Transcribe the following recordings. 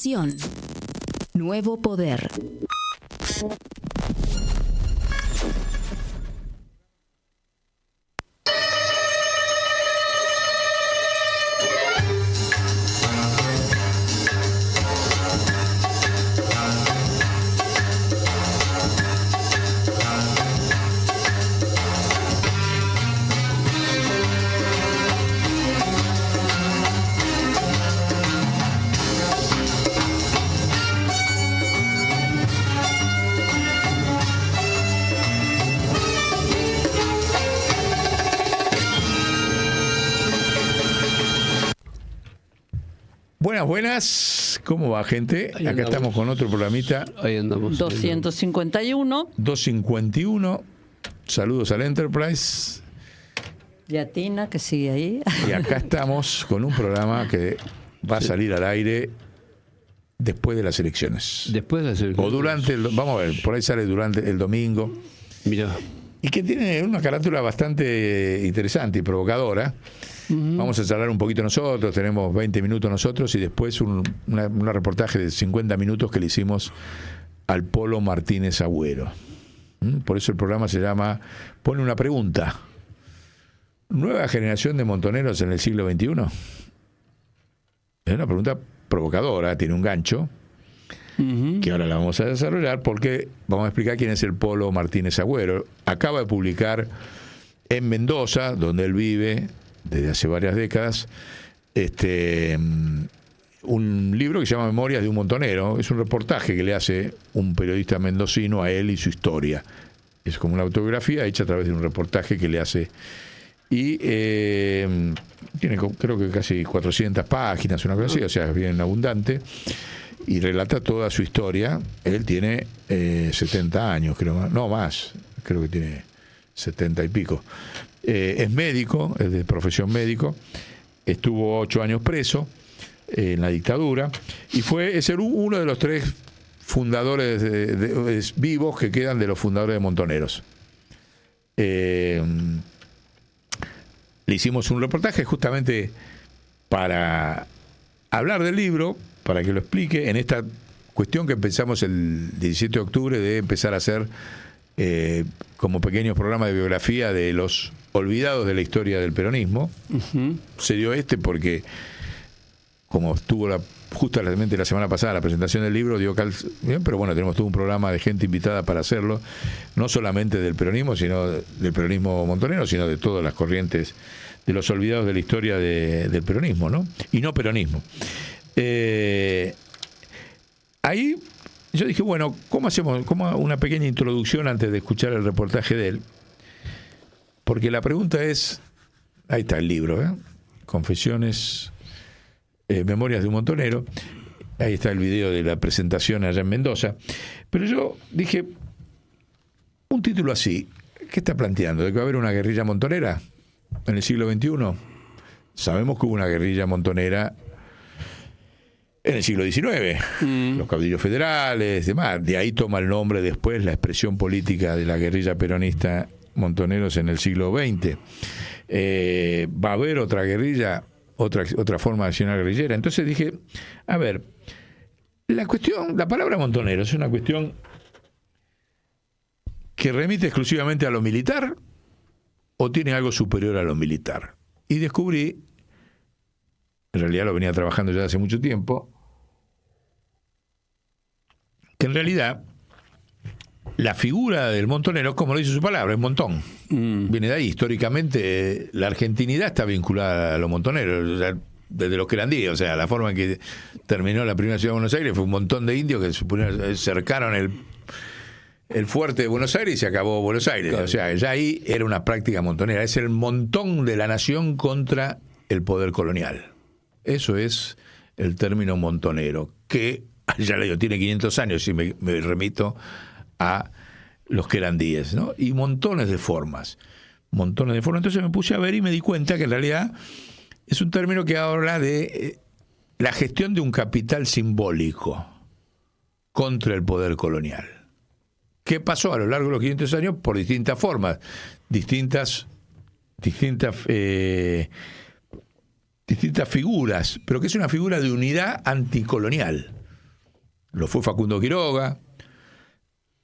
Innovación. Nuevo poder. Buenas, ¿cómo va, gente? Acá estamos con otro programita. Ahí andamos. 251. 251. Saludos al Enterprise. Y a Tina, que sigue ahí. Y acá estamos con un programa que va a salir al aire después de las elecciones. Después de las elecciones. O durante, vamos a ver, por ahí sale durante el domingo. Mira. Y que tiene una carátula bastante interesante y provocadora. Vamos a charlar un poquito nosotros, tenemos 20 minutos nosotros y después un reportaje de 50 minutos que le hicimos al Polo Martínez Agüero. Por eso el programa se llama Pone una pregunta. ¿Nueva generación de montoneros en el siglo XXI? Es una pregunta provocadora, tiene un gancho, que ahora la vamos a desarrollar porque vamos a explicar quién es el Polo Martínez Agüero. Acaba de publicar en Mendoza, donde él vive desde hace varias décadas, un libro que se llama Memorias de un montonero. Es un reportaje que le hace un periodista mendocino a él y su historia. Es como una autobiografía hecha a través de un reportaje que le hace. Y tiene, creo que casi 400 páginas, una cosa así, o sea, es bien abundante. Y relata toda su historia. Él tiene 70 años, creo, no más, creo que tiene 70 y pico. Es médico, es de profesión médico, estuvo 8 años preso en la dictadura y es uno de los 3 fundadores vivos que quedan de los fundadores de Montoneros. Le hicimos un reportaje justamente para hablar del libro, para que lo explique en esta cuestión que empezamos el 17 de octubre de empezar a hacer como pequeños programas de biografía de los olvidados de la historia del peronismo. Se dio porque como estuvo justamente la semana pasada la presentación del libro, bien, pero bueno, tenemos todo un programa de gente invitada para hacerlo, no solamente del peronismo, sino del peronismo montonero, sino de todas las corrientes de los olvidados de la historia del peronismo, ¿no? Y no peronismo. Ahí yo dije, bueno, ¿cómo hacemos una pequeña introducción antes de escuchar el reportaje de él? Porque la pregunta es, ahí está el libro, Confesiones, Memorias de un montonero, ahí está el video de la presentación allá en Mendoza, pero yo dije, un título así, ¿qué está planteando? ¿De que va a haber una guerrilla montonera en el siglo XXI? Sabemos que hubo una guerrilla montonera en el siglo XIX, los caudillos federales, demás. De ahí toma el nombre después la expresión política de la guerrilla peronista montoneros en el siglo XX. Va a haber otra guerrilla, otra forma de accionar guerrillera. Entonces dije, a ver, la palabra montonero es una cuestión que remite exclusivamente a lo militar o tiene algo superior a lo militar. Y descubrí, en realidad lo venía trabajando ya hace mucho tiempo, que en realidad la figura del montonero, como lo dice su palabra, es montón. Viene de ahí. Históricamente, la argentinidad está vinculada a los montoneros, o sea, desde los querandíes. O sea, la forma en que terminó la primera ciudad de Buenos Aires fue un montón de indios que cercaron el fuerte de Buenos Aires y se acabó Buenos Aires. Claro. O sea, ya ahí era una práctica montonera. Es el montón de la nación contra el poder colonial. Eso es el término montonero, que, ya le digo, tiene 500 años y me remito a los querandíes, ¿no? Y montones de formas. Entonces me puse a ver y me di cuenta que en realidad es un término que habla de la gestión de un capital simbólico contra el poder colonial. ¿Qué pasó a lo largo de los 500 años? Por distintas formas, distintas figuras, pero que es una figura de unidad anticolonial. lo fue Facundo Quiroga,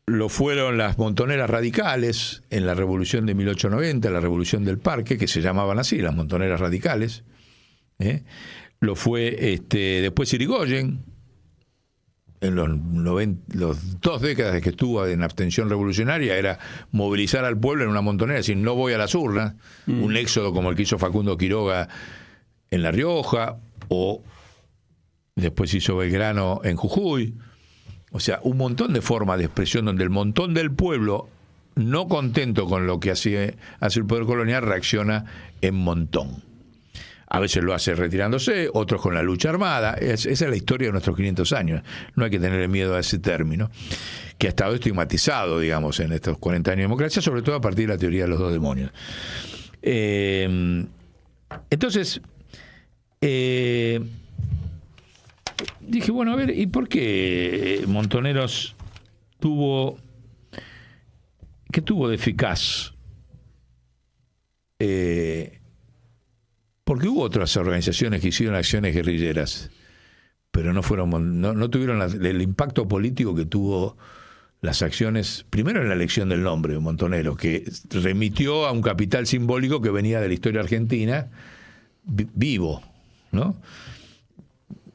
lo fueron las montoneras radicales en la revolución de 1890, la revolución del Parque, que se llamaban así, las montoneras radicales. Lo fue después Irigoyen, en los 2 décadas que estuvo en abstención revolucionaria, era movilizar al pueblo en una montonera, decir, no voy a las urnas, un éxodo como el que hizo Facundo Quiroga en La Rioja, o después hizo Belgrano en Jujuy. O sea, un montón de formas de expresión donde el montón del pueblo, no contento con lo que hace el poder colonial, reacciona en montón. A veces lo hace retirándose, otros con la lucha armada. Esa es la historia de nuestros 500 años. No hay que tener miedo a ese término, que ha estado estigmatizado, digamos, en estos 40 años de democracia, sobre todo a partir de la teoría de los 2 demonios. Entonces, dije, bueno, a ver, ¿y por qué Montoneros qué tuvo de eficaz? Porque hubo otras organizaciones que hicieron acciones guerrilleras, pero no tuvieron el impacto político que tuvo las acciones, primero en la elección del nombre de Montonero, que remitió a un capital simbólico que venía de la historia argentina vivo, ¿no?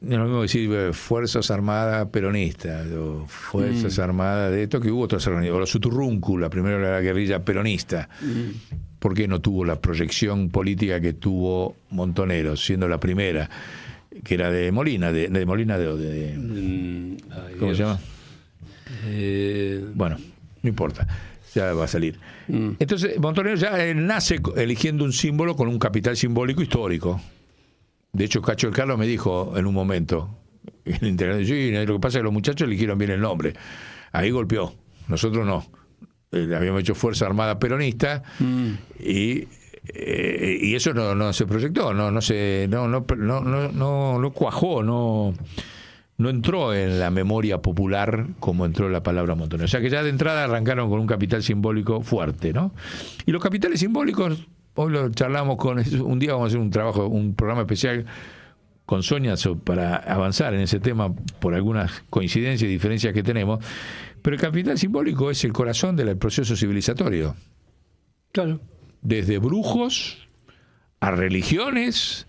No es lo mismo decir Fuerzas Armadas Peronistas o Fuerzas Armadas de esto, que hubo otras organizaciones, o los Uturruncu, la primera era la guerrilla peronista. ¿Por qué no tuvo la proyección política que tuvo Montoneros, siendo la primera, que era de Molina, ¿cómo se llama? Bueno, no importa, ya va a salir. Entonces, Montoneros ya nace eligiendo un símbolo con un capital simbólico histórico. De hecho, Cacho del Carlos me dijo en un momento, en el internet, sí, lo que pasa es que los muchachos eligieron bien el nombre. Ahí golpeó, nosotros no. Habíamos hecho Fuerza Armada Peronista y eso no se proyectó, no cuajó, no entró en la memoria popular como entró la palabra Montonero. O sea que ya de entrada arrancaron con un capital simbólico fuerte, ¿no? Y los capitales simbólicos, hoy lo charlamos un día vamos a hacer un programa especial con Sonia para avanzar en ese tema por algunas coincidencias y diferencias que tenemos. Pero el capital simbólico es el corazón del proceso civilizatorio. Claro. Desde brujos a religiones,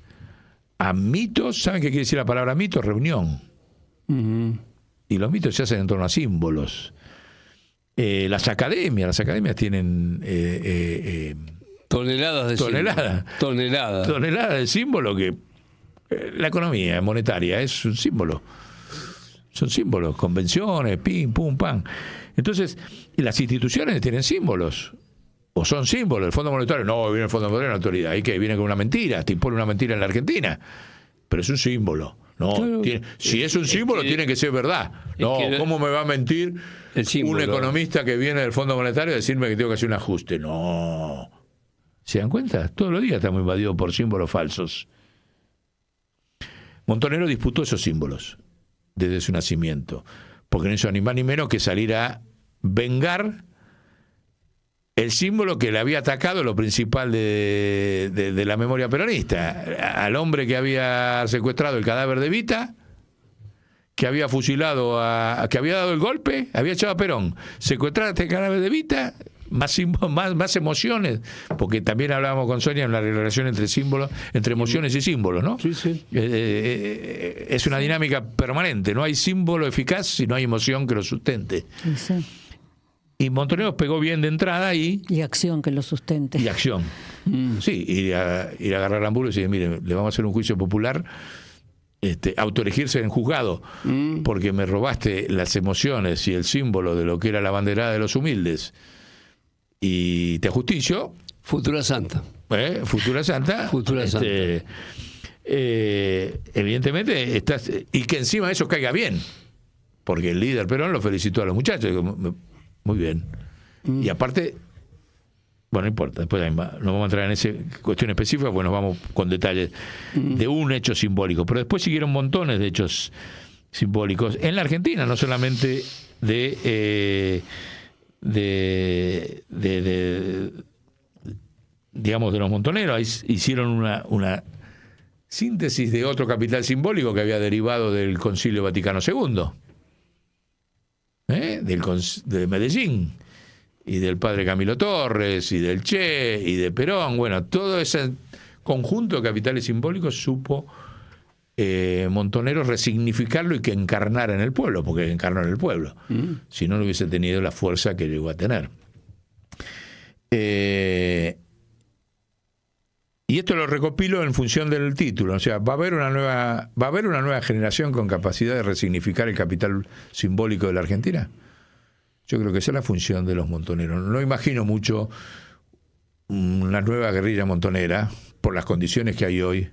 a mitos. ¿Saben qué quiere decir la palabra mito? Reunión. Y los mitos se hacen en torno a símbolos. Las academias tienen toneladas de toneladas. Toneladas de símbolos que la economía monetaria es un símbolo. Son símbolos, convenciones, pim, pum, pam. Entonces, las instituciones tienen símbolos, o son símbolos. El Fondo Monetario, no, viene el Fondo Monetario, la autoridad, ahí que viene con una mentira, te impone una mentira en la Argentina, pero es un símbolo. No, claro. Si es un símbolo, tiene que ser verdad. No, ¿cómo me va a mentir un economista que viene del Fondo Monetario a decirme que tengo que hacer un ajuste? No. ¿Se dan cuenta? Todos los días estamos invadidos por símbolos falsos. Montonero disputó esos símbolos desde su nacimiento, porque no hizo ni más ni menos que salir a vengar el símbolo que le había atacado, lo principal de la memoria peronista, al hombre que había secuestrado el cadáver de Evita, que había fusilado que había dado el golpe, había echado a Perón, secuestrar este cadáver de Evita, más emociones, porque también hablábamos con Sonia en la relación entre símbolos, entre emociones y símbolos, ¿no? Sí, sí. Es una dinámica permanente, no hay símbolo eficaz si no hay emoción que lo sustente. Sí. Y Montoneros pegó bien de entrada ahí. Y acción que lo sustente. Y acción. Sí, ir a agarrar a Hamburgo y decir, mire, le vamos a hacer un juicio popular, autoelegirse en juzgado, porque me robaste las emociones y el símbolo de lo que era la banderada de los humildes. Y te ajusticio. Futura Santa. Futura Santa. Futura Santa. Evidentemente, y que encima eso caiga bien, porque el líder Perón lo felicitó a los muchachos. Muy bien. Y aparte, bueno, no importa, después no vamos a entrar en esa cuestión específica, porque nos vamos con detalles de un hecho simbólico. Pero después siguieron montones de hechos simbólicos en la Argentina, no solamente digamos, de los montoneros. Ahí hicieron una síntesis de otro capital simbólico que había derivado del Concilio Vaticano II. de Medellín, y del padre Camilo Torres, y del Che, y de Perón. Bueno, todo ese conjunto de capitales simbólicos supo Montonero resignificarlo y que encarnara en el pueblo, porque encarnó en el pueblo. Si no, no hubiese tenido la fuerza que llegó a tener. Y esto lo recopilo en función del título. O sea, va a haber una nueva generación con capacidad de resignificar el capital simbólico de la Argentina. Yo creo que esa es la función de los montoneros. No imagino mucho una nueva guerrilla montonera por las condiciones que hay hoy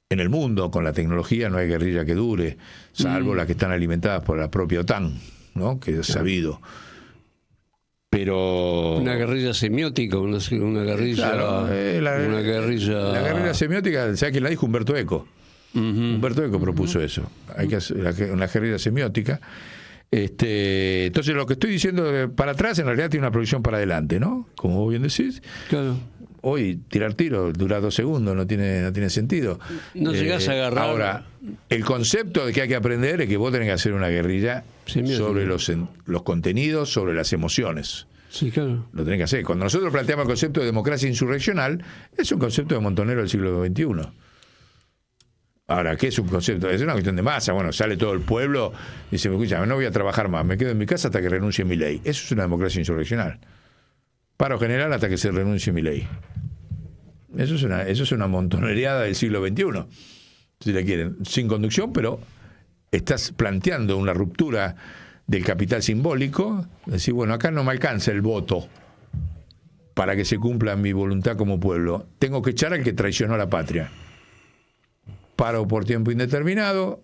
en el mundo. Con la tecnología no hay guerrilla que dure, salvo las que están alimentadas por la propia OTAN, ¿no? Que es sabido. Pero una guerrilla semiótica, una guerrilla, claro, una guerrilla. La guerrilla semiótica, ¿sabes quién la dijo? Humberto Eco. Humberto Eco propuso eso. Hay que hacer una guerrilla semiótica. Entonces lo que estoy diciendo para atrás en realidad tiene una proyección para adelante, ¿no? Como vos bien decís. Claro. Hoy tirar tiro dura 2 segundos, no tiene sentido. No llegás a agarrar. Ahora, el concepto de que hay que aprender es que vos tenés que hacer una guerrilla sobre los contenidos, sobre las emociones. Sí, claro. Lo tenés que hacer. Cuando nosotros planteamos el concepto de democracia insurreccional, es un concepto de Montonero del siglo XXI. Ahora, ¿qué es un concepto? Es una cuestión de masa. Bueno, sale todo el pueblo y dice, escucha, no voy a trabajar más, me quedo en mi casa hasta que renuncie Milei. Eso es una democracia insurreccional. Paro general hasta que se renuncie Milei. Eso es una montonereada del siglo XXI, si le quieren, sin conducción, pero estás planteando una ruptura del capital simbólico, decir, bueno, acá no me alcanza el voto para que se cumpla mi voluntad como pueblo, tengo que echar al que traicionó a la patria. Paro por tiempo indeterminado,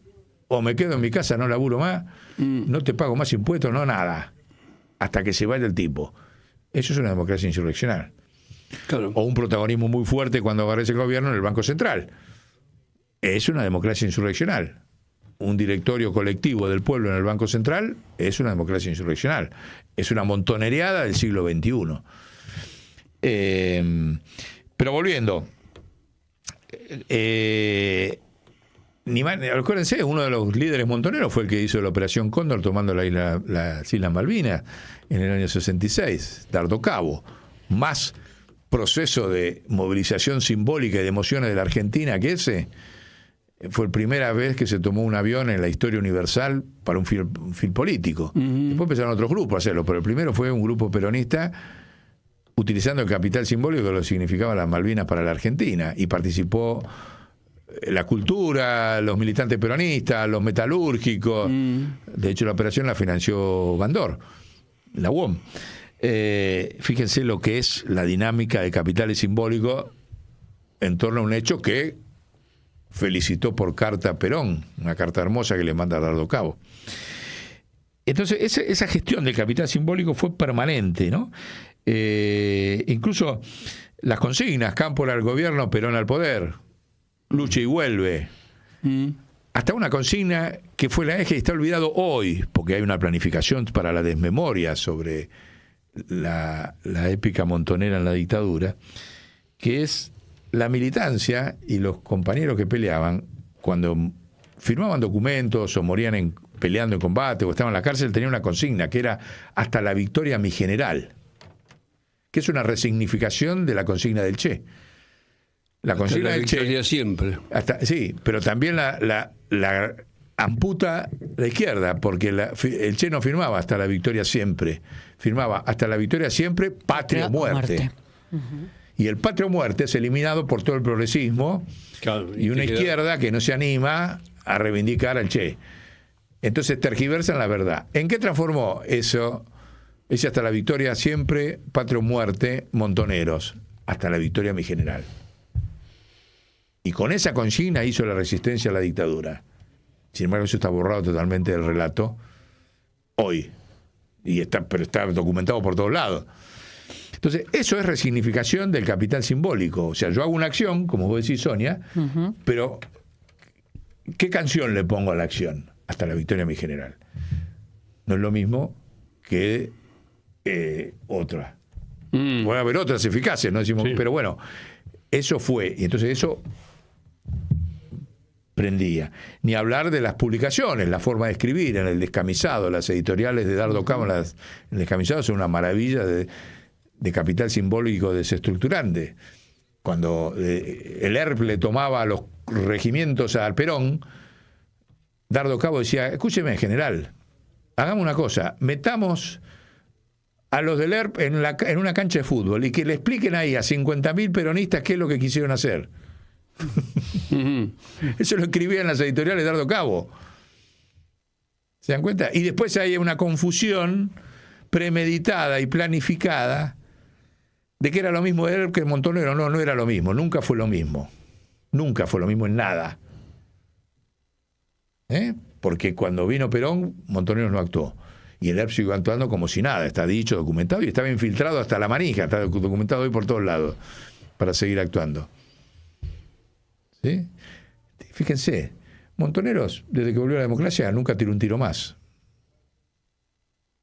o me quedo en mi casa, no laburo más, no te pago más impuestos, no nada, hasta que se vaya el tipo. Eso es una democracia insurreccional. Claro. O un protagonismo muy fuerte cuando aparece el gobierno en el Banco Central. Es una democracia insurreccional. Un directorio colectivo del pueblo en el Banco Central es una democracia insurreccional. Es una montonereada del siglo XXI. Pero volviendo, acuérdense, uno de los líderes montoneros fue el que hizo la Operación Cóndor tomando las Islas Malvinas en el año 66, Dardo Cabo. Más proceso de movilización simbólica y de emociones de la Argentina que ese. Fue la primera vez que se tomó un avión en la historia universal para un fin político. Después empezaron otros grupos a hacerlo, pero el primero fue un grupo peronista utilizando el capital simbólico que lo significaba las Malvinas para la Argentina, y participó la cultura, los militantes peronistas, los metalúrgicos. De hecho, la operación la financió Bandor, la UOM. Fíjense lo que es la dinámica de capitales simbólicos en torno a un hecho que felicitó por carta a Perón, una carta hermosa que le manda a Dardo Cabo. Entonces, esa gestión del capital simbólico fue permanente, ¿no? Incluso las consignas, Cámpora al gobierno, Perón al poder, lucha y vuelve. Hasta una consigna que fue la eje y está olvidado hoy, porque hay una planificación para la desmemoria sobre la épica montonera en la dictadura, que es la militancia y los compañeros que peleaban, cuando firmaban documentos o morían peleando en combate o estaban en la cárcel, tenían una consigna que era hasta la victoria mi general, que es una resignificación de la consigna del Che. La consigna del Che siempre. Sí, pero también la amputa la izquierda, porque el Che no firmaba hasta la victoria siempre, firmaba hasta la victoria siempre, patria o muerte. Y el patria o muerte es eliminado por todo el progresismo, claro, y una izquierda que no se anima a reivindicar al Che. Entonces tergiversan la verdad. ¿En qué transformó eso? Ese hasta la victoria siempre, patria o muerte, montoneros, hasta la victoria mi general. Y con esa consigna hizo la resistencia a la dictadura. Sin embargo, eso está borrado totalmente del relato hoy. Pero está documentado por todos lados. Entonces, eso es resignificación del capital simbólico. O sea, yo hago una acción, como vos decís, Sonia, pero ¿qué canción le pongo a la acción? Hasta la victoria mi general. No es lo mismo que otra. Puede haber otras eficaces, ¿no? Decimos, sí. Pero bueno, eso fue. Y entonces eso prendía. Ni hablar de las publicaciones, la forma de escribir en El Descamisado, las editoriales de Dardo Cabo en El Descamisado son una maravilla de capital simbólico desestructurante. Cuando el ERP le tomaba los regimientos al Perón, Dardo Cabo decía, escúcheme, general, hagamos una cosa, metamos a los del ERP en una cancha de fútbol y que le expliquen ahí a 50.000 peronistas qué es lo que quisieron hacer. Eso lo escribía en las editoriales de Dardo Cabo. ¿Se dan cuenta? Y después hay una confusión premeditada y planificada de que era lo mismo él que el Montonero. No, no era lo mismo, nunca fue lo mismo. Nunca fue lo mismo en nada. Porque cuando vino Perón, Montonero no actuó. Y el ERP siguió actuando como si nada, está dicho, documentado, y estaba infiltrado hasta la manija, está documentado hoy por todos lados, para seguir actuando. ¿Sí? Fíjense, Montoneros, desde que volvió a la democracia, nunca tiró un tiro más.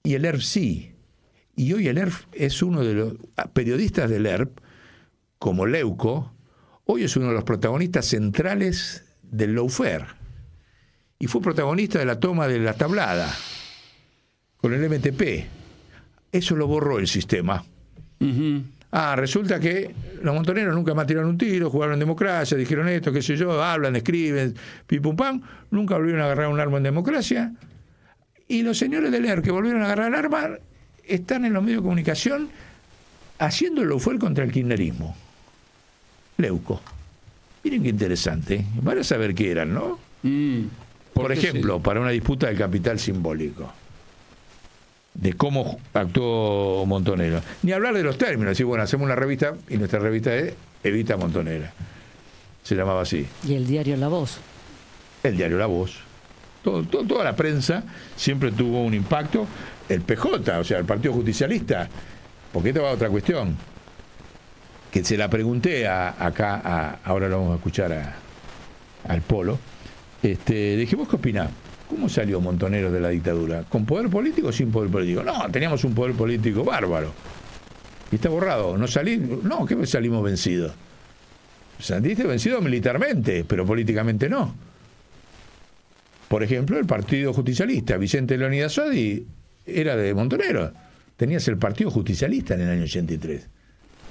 Y el ERP sí. Y hoy el ERP es uno de los periodistas del ERP, como Leuco, hoy es uno de los protagonistas centrales del lawfare. Y fue protagonista de la toma de la Tablada, con el MTP. Eso lo borró el sistema. Resulta que los Montoneros nunca más tiraron un tiro, jugaron en democracia, dijeron esto, qué sé yo, hablan, escriben, pim pum pam, nunca volvieron a agarrar un arma en democracia. Y los señores del ERP que volvieron a agarrar el arma están en los medios de comunicación haciéndolo fue contra el kirchnerismo. Leuco. Miren qué interesante. Van a saber qué eran, ¿no? Por ejemplo, para una disputa del capital simbólico, de cómo actuó Montonero. Ni hablar de los términos, decir, bueno, hacemos una revista y nuestra revista es Evita Montonera. Se llamaba así. Y el diario La Voz. El diario La Voz. Toda la prensa siempre tuvo un impacto. El PJ, o sea, el Partido Justicialista. Porque esta va a otra cuestión. Que se la pregunté ahora lo vamos a escuchar al Polo. Dije, ¿vos qué opinás? ¿Cómo salió Montonero de la dictadura? ¿Con poder político o sin poder político? No, teníamos un poder político bárbaro. Y está borrado. ¿No salimos? No, ¿qué salimos vencidos? Saliste vencido militarmente, pero políticamente no. Por ejemplo, el Partido Justicialista, Vicente Leónidas Sodi, era de Montonero. Tenías el Partido Justicialista en el año 83.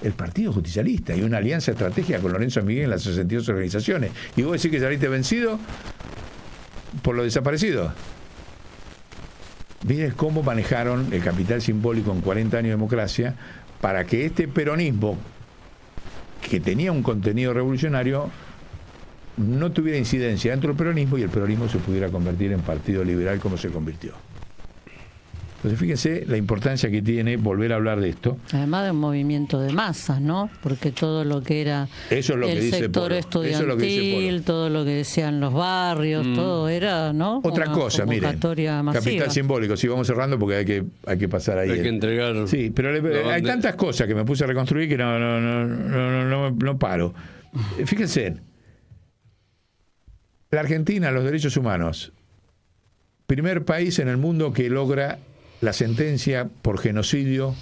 El Partido Justicialista y una alianza estratégica con Lorenzo Miguel en las 62 organizaciones. Y vos decís que saliste vencido por lo desaparecido. Miren cómo manejaron el capital simbólico en 40 años de democracia para que este peronismo, que tenía un contenido revolucionario, no tuviera incidencia dentro del peronismo y el peronismo se pudiera convertir en partido liberal como se convirtió. Entonces fíjense la importancia que tiene volver a hablar de esto. Además de un movimiento de masas, ¿no? Porque todo lo que era eso es lo el que dice sector Polo. estudiantil, eso es lo que dice Polo. todo lo que decían los barrios, todo era, ¿no? Otra cosa, miren, convocatoria masiva. capital simbólico, sí, vamos cerrando porque hay que pasar ahí. Hay que entregar. Sí, pero hay tantas cosas que me puse a reconstruir que no paro. Fíjense, la Argentina, los derechos humanos, primer país en el mundo que logra la sentencia por genocidio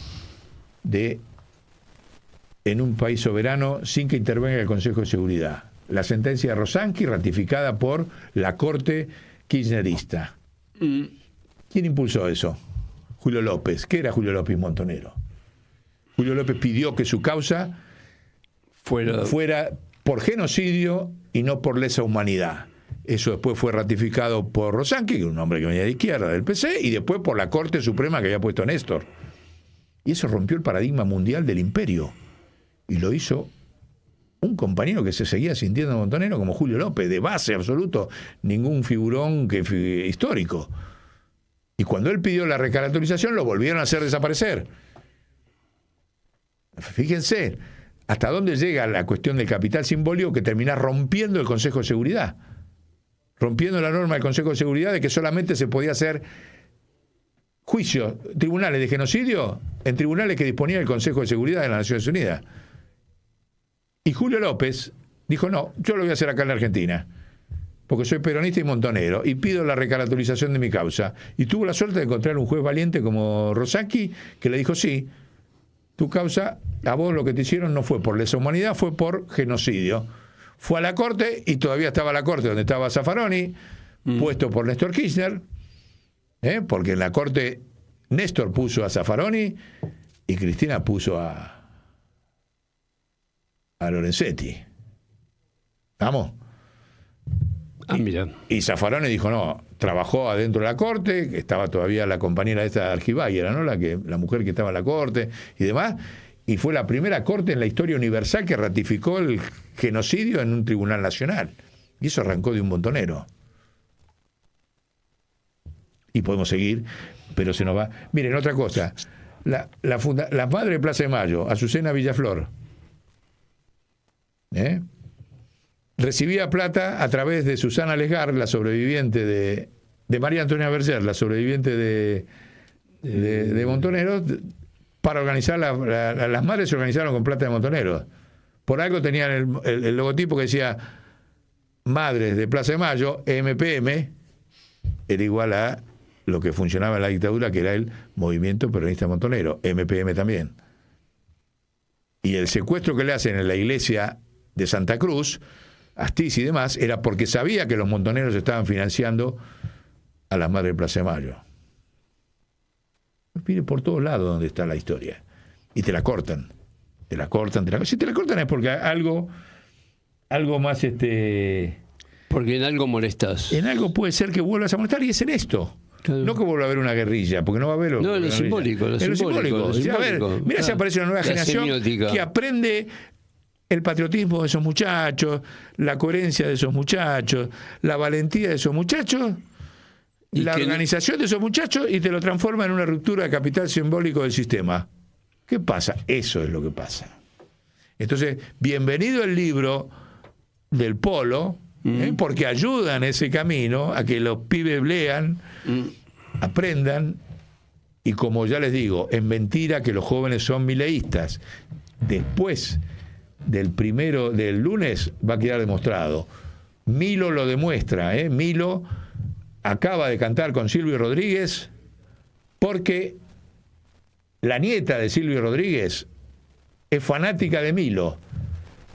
en un país soberano sin que intervenga el Consejo de Seguridad. La sentencia de Rosanqui ratificada por la Corte Kirchnerista. ¿Quién impulsó eso? Julio López. ¿Qué era Julio López Montonero? Julio López pidió que su causa fuera por genocidio y no por lesa humanidad. Eso después fue ratificado por Rosanqui, que es un hombre que venía de izquierda, del PC, y después por la Corte Suprema que había puesto Néstor. Y eso rompió el paradigma mundial del imperio. Y lo hizo un compañero que se seguía sintiendo montonero como Julio López, de base absoluto, ningún figurón histórico. Y cuando él pidió la recaracterización, lo volvieron a hacer desaparecer. Fíjense hasta dónde llega la cuestión del capital simbólico, que termina rompiendo el Consejo de Seguridad. Rompiendo la norma del Consejo de Seguridad de que solamente se podía hacer juicios, tribunales de genocidio, en tribunales que disponía el Consejo de Seguridad de las Naciones Unidas. Y Julio López dijo, no, yo lo voy a hacer acá en la Argentina, porque soy peronista y montonero, y pido la recaracterización de mi causa. Y tuvo la suerte de encontrar un juez valiente como Rosanqui, que le dijo, sí, tu causa, a vos lo que te hicieron no fue por lesa humanidad, fue por genocidio. Fue a la corte y todavía estaba la corte donde estaba Zaffaroni, puesto por Néstor Kirchner, porque en la corte Néstor puso a Zaffaroni y Cristina puso a Lorenzetti. ¿Vamos? Mira. Y Zaffaroni dijo, no, trabajó adentro de la corte, que estaba todavía la compañera esta de Argibay, ¿no? La mujer que estaba en la corte y demás, y fue la primera corte en la historia universal que ratificó el genocidio en un tribunal nacional. Y eso arrancó de un montonero. Y podemos seguir, pero se nos va. Miren, otra cosa, la madre de Plaza de Mayo, Azucena Villaflor, recibía plata a través de Susana Lesgar, la sobreviviente de María Antonia Berger, la sobreviviente de Montoneros, para organizar las madres se organizaron con plata de Montoneros. Por algo tenían el logotipo que decía Madres de Plaza de Mayo, MPM, era igual a lo que funcionaba en la dictadura, que era el Movimiento Peronista Montonero, MPM también. Y el secuestro que le hacen en la iglesia de Santa Cruz, Astiz y demás, era porque sabía que los montoneros estaban financiando a las madres de Plaza de Mayo. Mire por todos lados donde está la historia. Y te la cortan. Si te la cortan es porque algo más Porque en algo molestas. en algo puede ser que vuelvas a molestar, y es en esto. Claro. No que vuelva a haber una guerrilla, porque no va a haber. No, en lo simbólico. En lo simbólico. A ver, mira si aparece una nueva La generación semiótica. que aprende el patriotismo de esos muchachos, la coherencia de esos muchachos, la valentía de esos muchachos, Y la que organización de esos muchachos, y te lo transforma en una ruptura de capital simbólico del sistema. ¿Qué pasa? Eso es lo que pasa. Entonces, bienvenido el libro del Polo, porque ayuda en ese camino a que los pibes lean, aprendan, y como ya les digo, es mentira que los jóvenes son mileístas. Después del lunes va a quedar demostrado. Milo lo demuestra, Milo acaba de cantar con Silvio Rodríguez, porque la nieta de Silvio Rodríguez es fanática de Milo.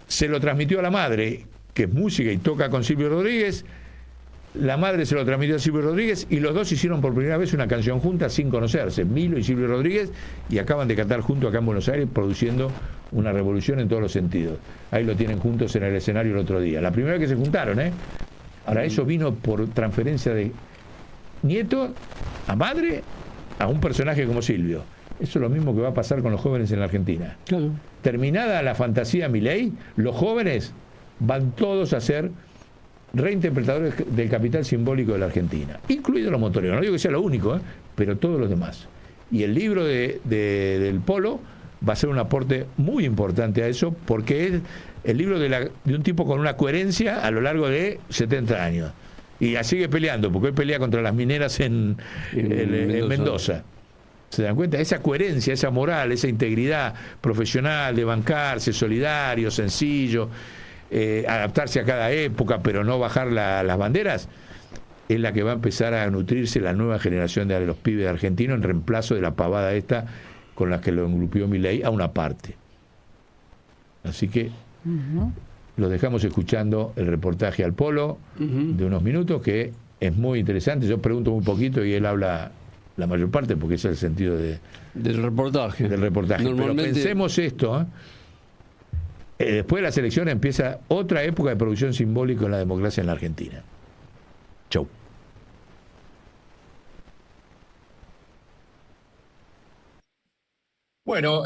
Se lo transmitió a la madre, que es música y toca con Silvio Rodríguez. La madre se lo transmitió a Silvio Rodríguez y los dos hicieron por primera vez una canción juntas sin conocerse, Milo y Silvio Rodríguez, y acaban de cantar juntos acá en Buenos Aires, produciendo una revolución en todos los sentidos. Ahí lo tienen juntos en el escenario el otro día. La primera vez que se juntaron, Ahora, eso vino por transferencia de nieto a madre a un personaje como Silvio. Eso es lo mismo que va a pasar con los jóvenes en la Argentina. Claro. Terminada la fantasía Milei, los jóvenes van todos a ser reinterpretadores del capital simbólico de la Argentina, incluidos los montoneros. No digo que sea lo único, pero todos los demás. Y el libro del Polo va a ser un aporte muy importante a eso, porque es el libro de un tipo con una coherencia a lo largo de 70 años. Y sigue peleando, porque hoy pelea contra las mineras en Mendoza. ¿Se dan cuenta? Esa coherencia, esa moral, esa integridad profesional de bancarse, solidario, sencillo, adaptarse a cada época, pero no bajar las banderas, es la que va a empezar a nutrirse la nueva generación de los pibes argentinos, en reemplazo de la pavada esta con la que lo engrupió Milei a una parte. Así que los dejamos escuchando el reportaje al Polo de unos minutos, que es muy interesante. Yo pregunto muy poquito y él habla la mayor parte, porque ese es el sentido del reportaje. Pero pensemos esto, después de las elecciones empieza otra época de producción simbólica en la democracia en la Argentina. Chau. Bueno,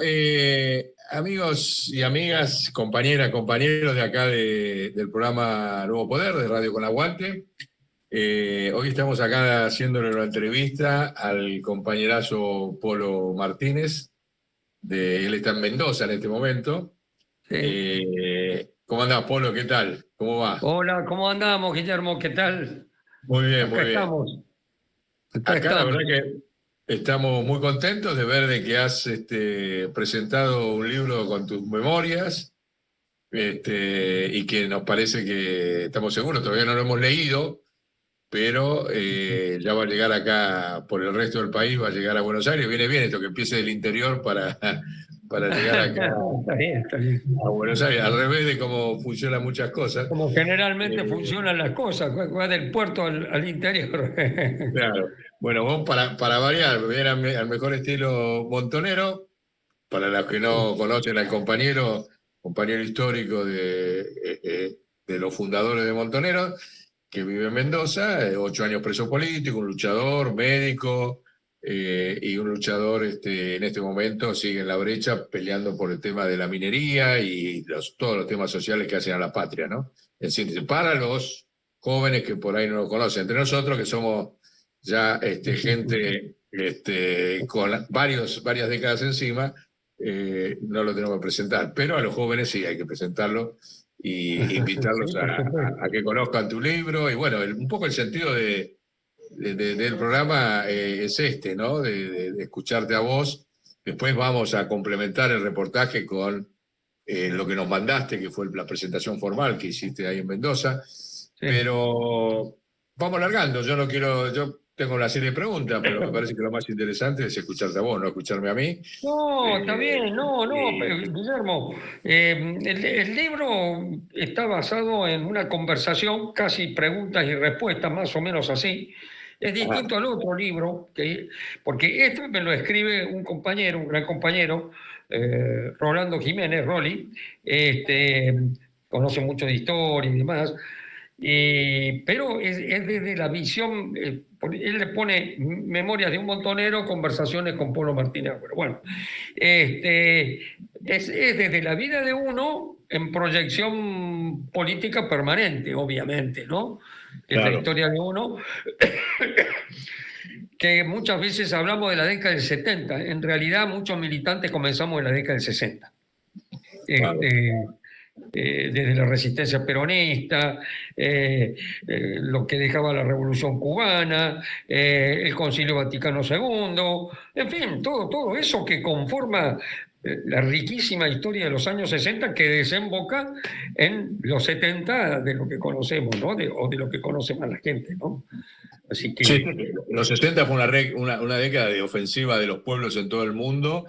amigos y amigas, compañeros de acá del programa Nuevo Poder, de Radio Con Aguante, hoy estamos acá haciéndole una entrevista al compañerazo Polo Martínez, él está en Mendoza en este momento. Sí. ¿Cómo andás, Polo? ¿Qué tal? ¿Cómo va? Hola, ¿cómo andamos, Guillermo? ¿Qué tal? Muy bien, muy Acá bien. estamos. Acá la verdad que estamos muy contentos de ver de que has presentado un libro con tus memorias, y que nos parece que, estamos seguros, todavía no lo hemos leído, pero ya va a llegar acá por el resto del país, va a llegar a Buenos Aires. Viene bien esto, que empiece del interior para para llegar acá Está bien, está bien. a Buenos Aires, al revés de cómo funcionan muchas cosas. Como generalmente funcionan las cosas, va del puerto al interior. Claro. Bueno, vos para variar, ver al mejor estilo montonero, para los que no conocen al compañero histórico de los fundadores de Montoneros, que vive en Mendoza, 8 años preso político, un luchador, médico, y un luchador en este momento sigue en la brecha peleando por el tema de la minería y todos los temas sociales que hacen a la patria, ¿no? En síntesis, para los jóvenes que por ahí no lo conocen, entre nosotros que somos ya gente con varias décadas encima, no lo tenemos que presentar, pero a los jóvenes sí hay que presentarlo y invitarlos a que conozcan tu libro. Y bueno, un poco el sentido del programa es ¿no? De escucharte a vos. Después vamos a complementar el reportaje con lo que nos mandaste, que fue la presentación formal que hiciste ahí en Mendoza. Sí. Pero vamos largando. Yo tengo una serie de preguntas, pero me parece que lo más interesante es escucharte a vos, no escucharme a mí. No, está bien, no, Guillermo. El libro está basado en una conversación, casi preguntas y respuestas, más o menos así. Es distinto al otro libro, porque este me lo escribe un compañero, un gran compañero, Rolando Jiménez, Rolly, conoce mucho de historia y demás. Pero es desde la visión, él le pone Memorias de un montonero, conversaciones con Polo Martínez. Bueno, es desde la vida de uno en proyección política permanente, obviamente, ¿no? Que claro. Es la historia de uno, que muchas veces hablamos de la década del 70, en realidad muchos militantes comenzamos en la década del 60. Claro. Desde la resistencia peronista, lo que dejaba la Revolución Cubana, el Concilio Vaticano II, en fin, todo eso que conforma la riquísima historia de los años 60 que desemboca en los 70 de lo que conocemos, ¿no? O de lo que conoce más la gente, ¿no? Así que... Sí, los 60 fue una década de ofensiva de los pueblos en todo el mundo.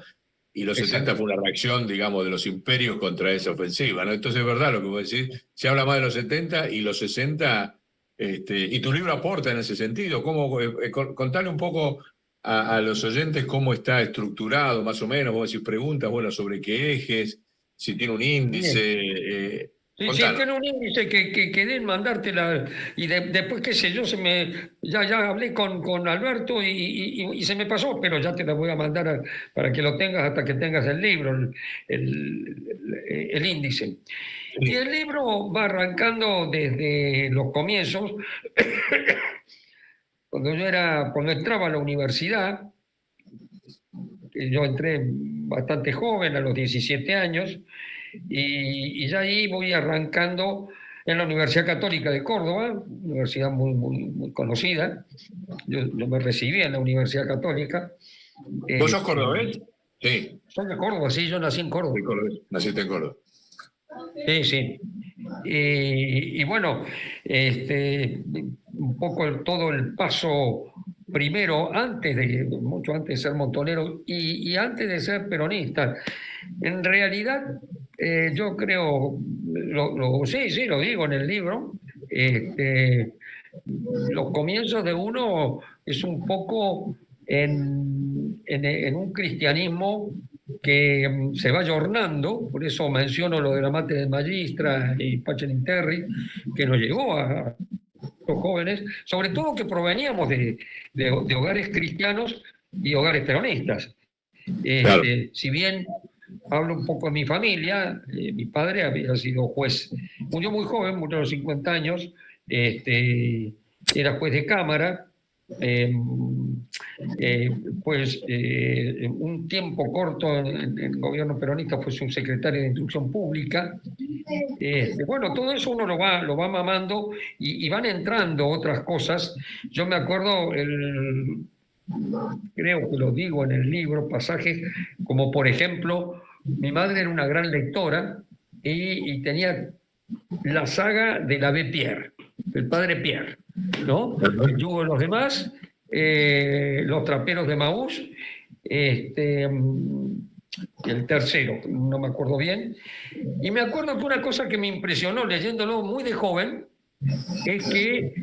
Y los 70 fue una reacción, digamos, de los imperios contra esa ofensiva, ¿no? Entonces es verdad lo que vos decís, se habla más de los 70 y los 60, y tu libro aporta en ese sentido. Contale un poco a los oyentes cómo está estructurado, más o menos, vos decís preguntas, bueno, sobre qué ejes, si tiene un índice... Sí, tiene un índice que deben mandártela y después, qué sé yo, ya hablé con Alberto y se me pasó, pero ya te la voy a mandar para que lo tengas hasta que tengas el libro, el índice. Sí. Y el libro va arrancando desde los comienzos, cuando entraba a la universidad. Yo entré bastante joven, a los 17 años, y ya ahí voy arrancando en la Universidad Católica de Córdoba, universidad muy conocida. Yo me recibí en la Universidad Católica. ¿Vos sos cordobés? Sí. Soy de Córdoba, sí, yo nací en Córdoba. Naciste en Córdoba. Sí. Y bueno, un poco todo el paso primero, mucho antes de ser montonero y antes de ser peronista. En realidad, yo creo, sí, lo digo en el libro, los comienzos de uno es un poco en un cristianismo que se va ayornando, por eso menciono lo de la Mater de Magistra y Pacem Terri, que nos llegó a los jóvenes, sobre todo que proveníamos de hogares cristianos y hogares peronistas. Claro. Si bien hablo un poco de mi familia, mi padre había sido juez, murió muy joven, murió a los 50 años, era juez de cámara, un tiempo corto en el gobierno peronista fue subsecretario de Instrucción Pública. Bueno, todo eso uno lo va mamando y van entrando otras cosas. Yo me acuerdo, creo que lo digo en el libro, pasajes como por ejemplo, mi madre era una gran lectora y tenía la saga de la B. Pierre, el padre Pierre, ¿no? El yugo de los demás, los traperos de Maús, el tercero, no me acuerdo bien. Y me acuerdo que una cosa que me impresionó leyéndolo muy de joven es que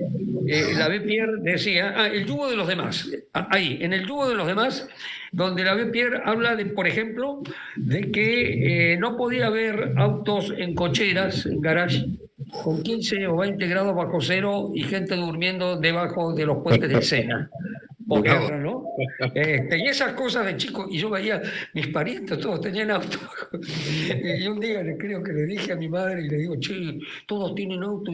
l'abbé Pierre decía, el yugo de los demás, ahí, en el yugo de los demás, donde l'abbé Pierre habla, de, por ejemplo, de que no podía haber autos en cocheras, en garage, con 15 o 20 grados bajo cero y gente durmiendo debajo de los puentes del Sena. O guerra, ¿no? Y esas cosas de chico, y yo veía, mis parientes todos tenían auto. Y un día creo que le dije a mi madre y le digo, che, todos tienen auto.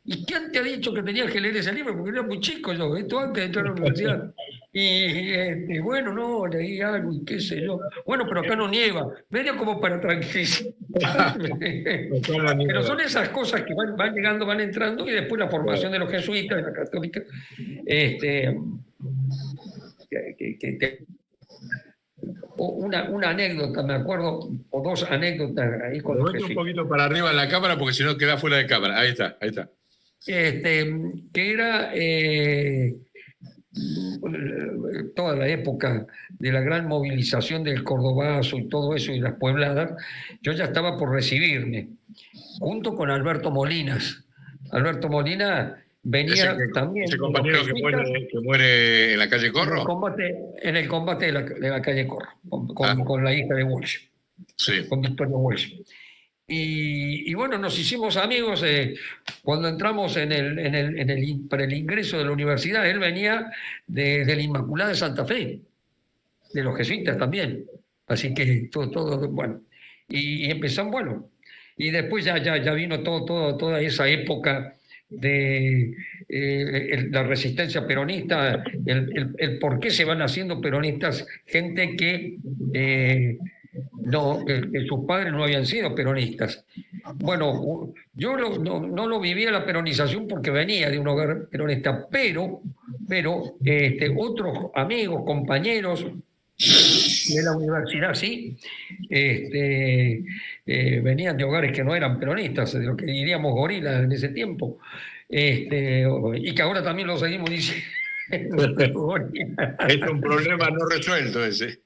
¿Y quién te ha dicho que tenías que leer ese libro? Porque era muy chico yo, esto antes de entrar a la universidad. Y bueno, no, leí algo y qué sé yo. Bueno, pero acá no nieva. Medio como para tranquilizar. Pero son esas cosas que van llegando, van entrando, y después la formación de los jesuitas, de la católica. Una anécdota, me acuerdo, o dos anécdotas ahí con los jesuitas. Un poquito para arriba en la cámara porque si no queda fuera de cámara. Ahí está, ahí está. Que era toda la época de la gran movilización del Cordobazo y todo eso y las puebladas. Yo ya estaba por recibirme, junto con Alberto Molinas. Alberto Molina venía también. ¿Ese compañero que muere en la calle Corro? En el combate de la calle Corro, con la hija de Walsh, sí. Con Victoria Walsh. Y bueno, nos hicimos amigos cuando entramos para el ingreso de la universidad. Él venía de la Inmaculada de Santa Fe, de los jesuitas también. Así que todo bueno. Y empezamos, bueno. Y después ya vino toda esa época de la resistencia peronista, el por qué se van haciendo peronistas, gente que sus padres no habían sido peronistas. Bueno, yo no lo vivía la peronización porque venía de un hogar peronista, pero otros amigos, compañeros de la universidad, sí, venían de hogares que no eran peronistas, de lo que diríamos gorilas en ese tiempo, y que ahora también lo seguimos diciendo. Es un problema no resuelto ese.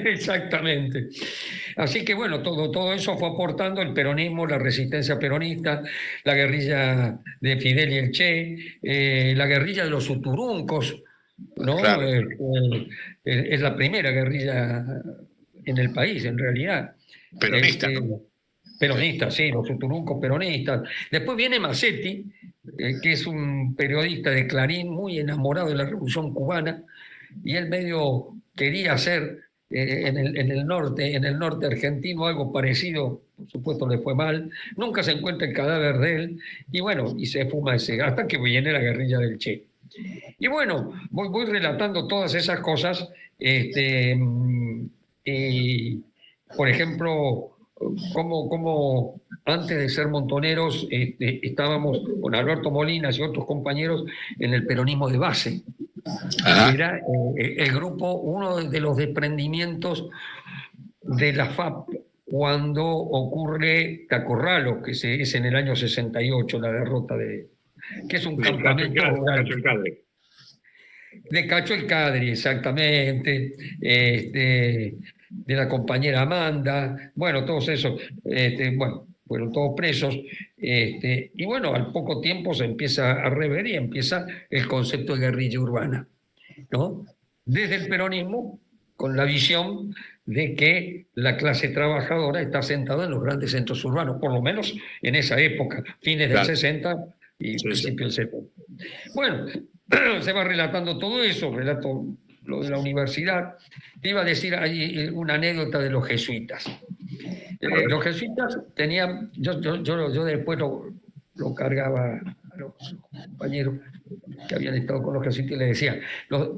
Exactamente. Así que bueno, todo eso fue aportando el peronismo, la resistencia peronista, la guerrilla de Fidel y el Che, la guerrilla de los uturuncos, ¿no? Claro. Es la primera guerrilla en el país, en realidad. Peronista, ¿no? Peronistas, sí, los uturuncos peronistas. Después viene Massetti, que es un periodista de Clarín muy enamorado de la Revolución Cubana, y él medio quería hacer en el norte argentino algo parecido. Por supuesto le fue mal, nunca se encuentra el cadáver de él, y bueno, y se fuma hasta que viene la guerrilla del Che. Y bueno, voy relatando todas esas cosas. Por ejemplo, como antes de ser montoneros estábamos con Alberto Molinas y otros compañeros en el peronismo de base. Era el grupo, uno de los desprendimientos de la FAP cuando ocurre Cacorralo, que es en el año 68, la derrota que es un campamento de Cacho el Cadri, exactamente, de la compañera Amanda, bueno, todos esos, fueron todos presos, y bueno, al poco tiempo se empieza a rever y empieza el concepto de guerrilla urbana, ¿no? Desde el peronismo, con la visión de que la clase trabajadora está sentada en los grandes centros urbanos, por lo menos en esa época, fines del 60 y principios del 70. Bueno, se va relatando todo eso, relato lo de la universidad. Te iba a decir ahí una anécdota de los jesuitas. Los jesuitas tenían, yo después lo cargaba a los compañeros que habían estado con los jesuitas y les decía,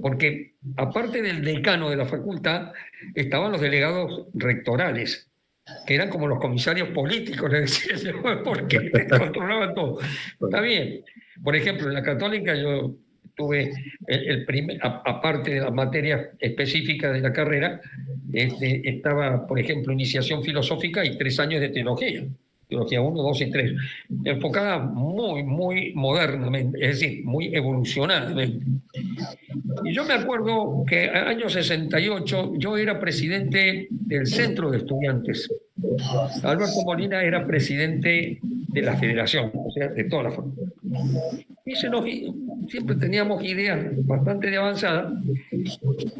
porque aparte del decano de la facultad, estaban los delegados rectorales, que eran como los comisarios políticos, les decía yo, porque controlaban todo. Está bien. Por ejemplo, en la Católica yo tuve aparte de las materias específicas de la carrera, estaba, por ejemplo, iniciación filosófica y 3 años de teología 1, 2 y 3, enfocada muy, muy modernamente, es decir, muy evolucionadamente. Y yo me acuerdo que en el año 68 yo era presidente del Centro de Estudiantes. Alberto Molina era presidente de la Federación, o sea, de toda la formación. Y siempre teníamos ideas bastante avanzadas.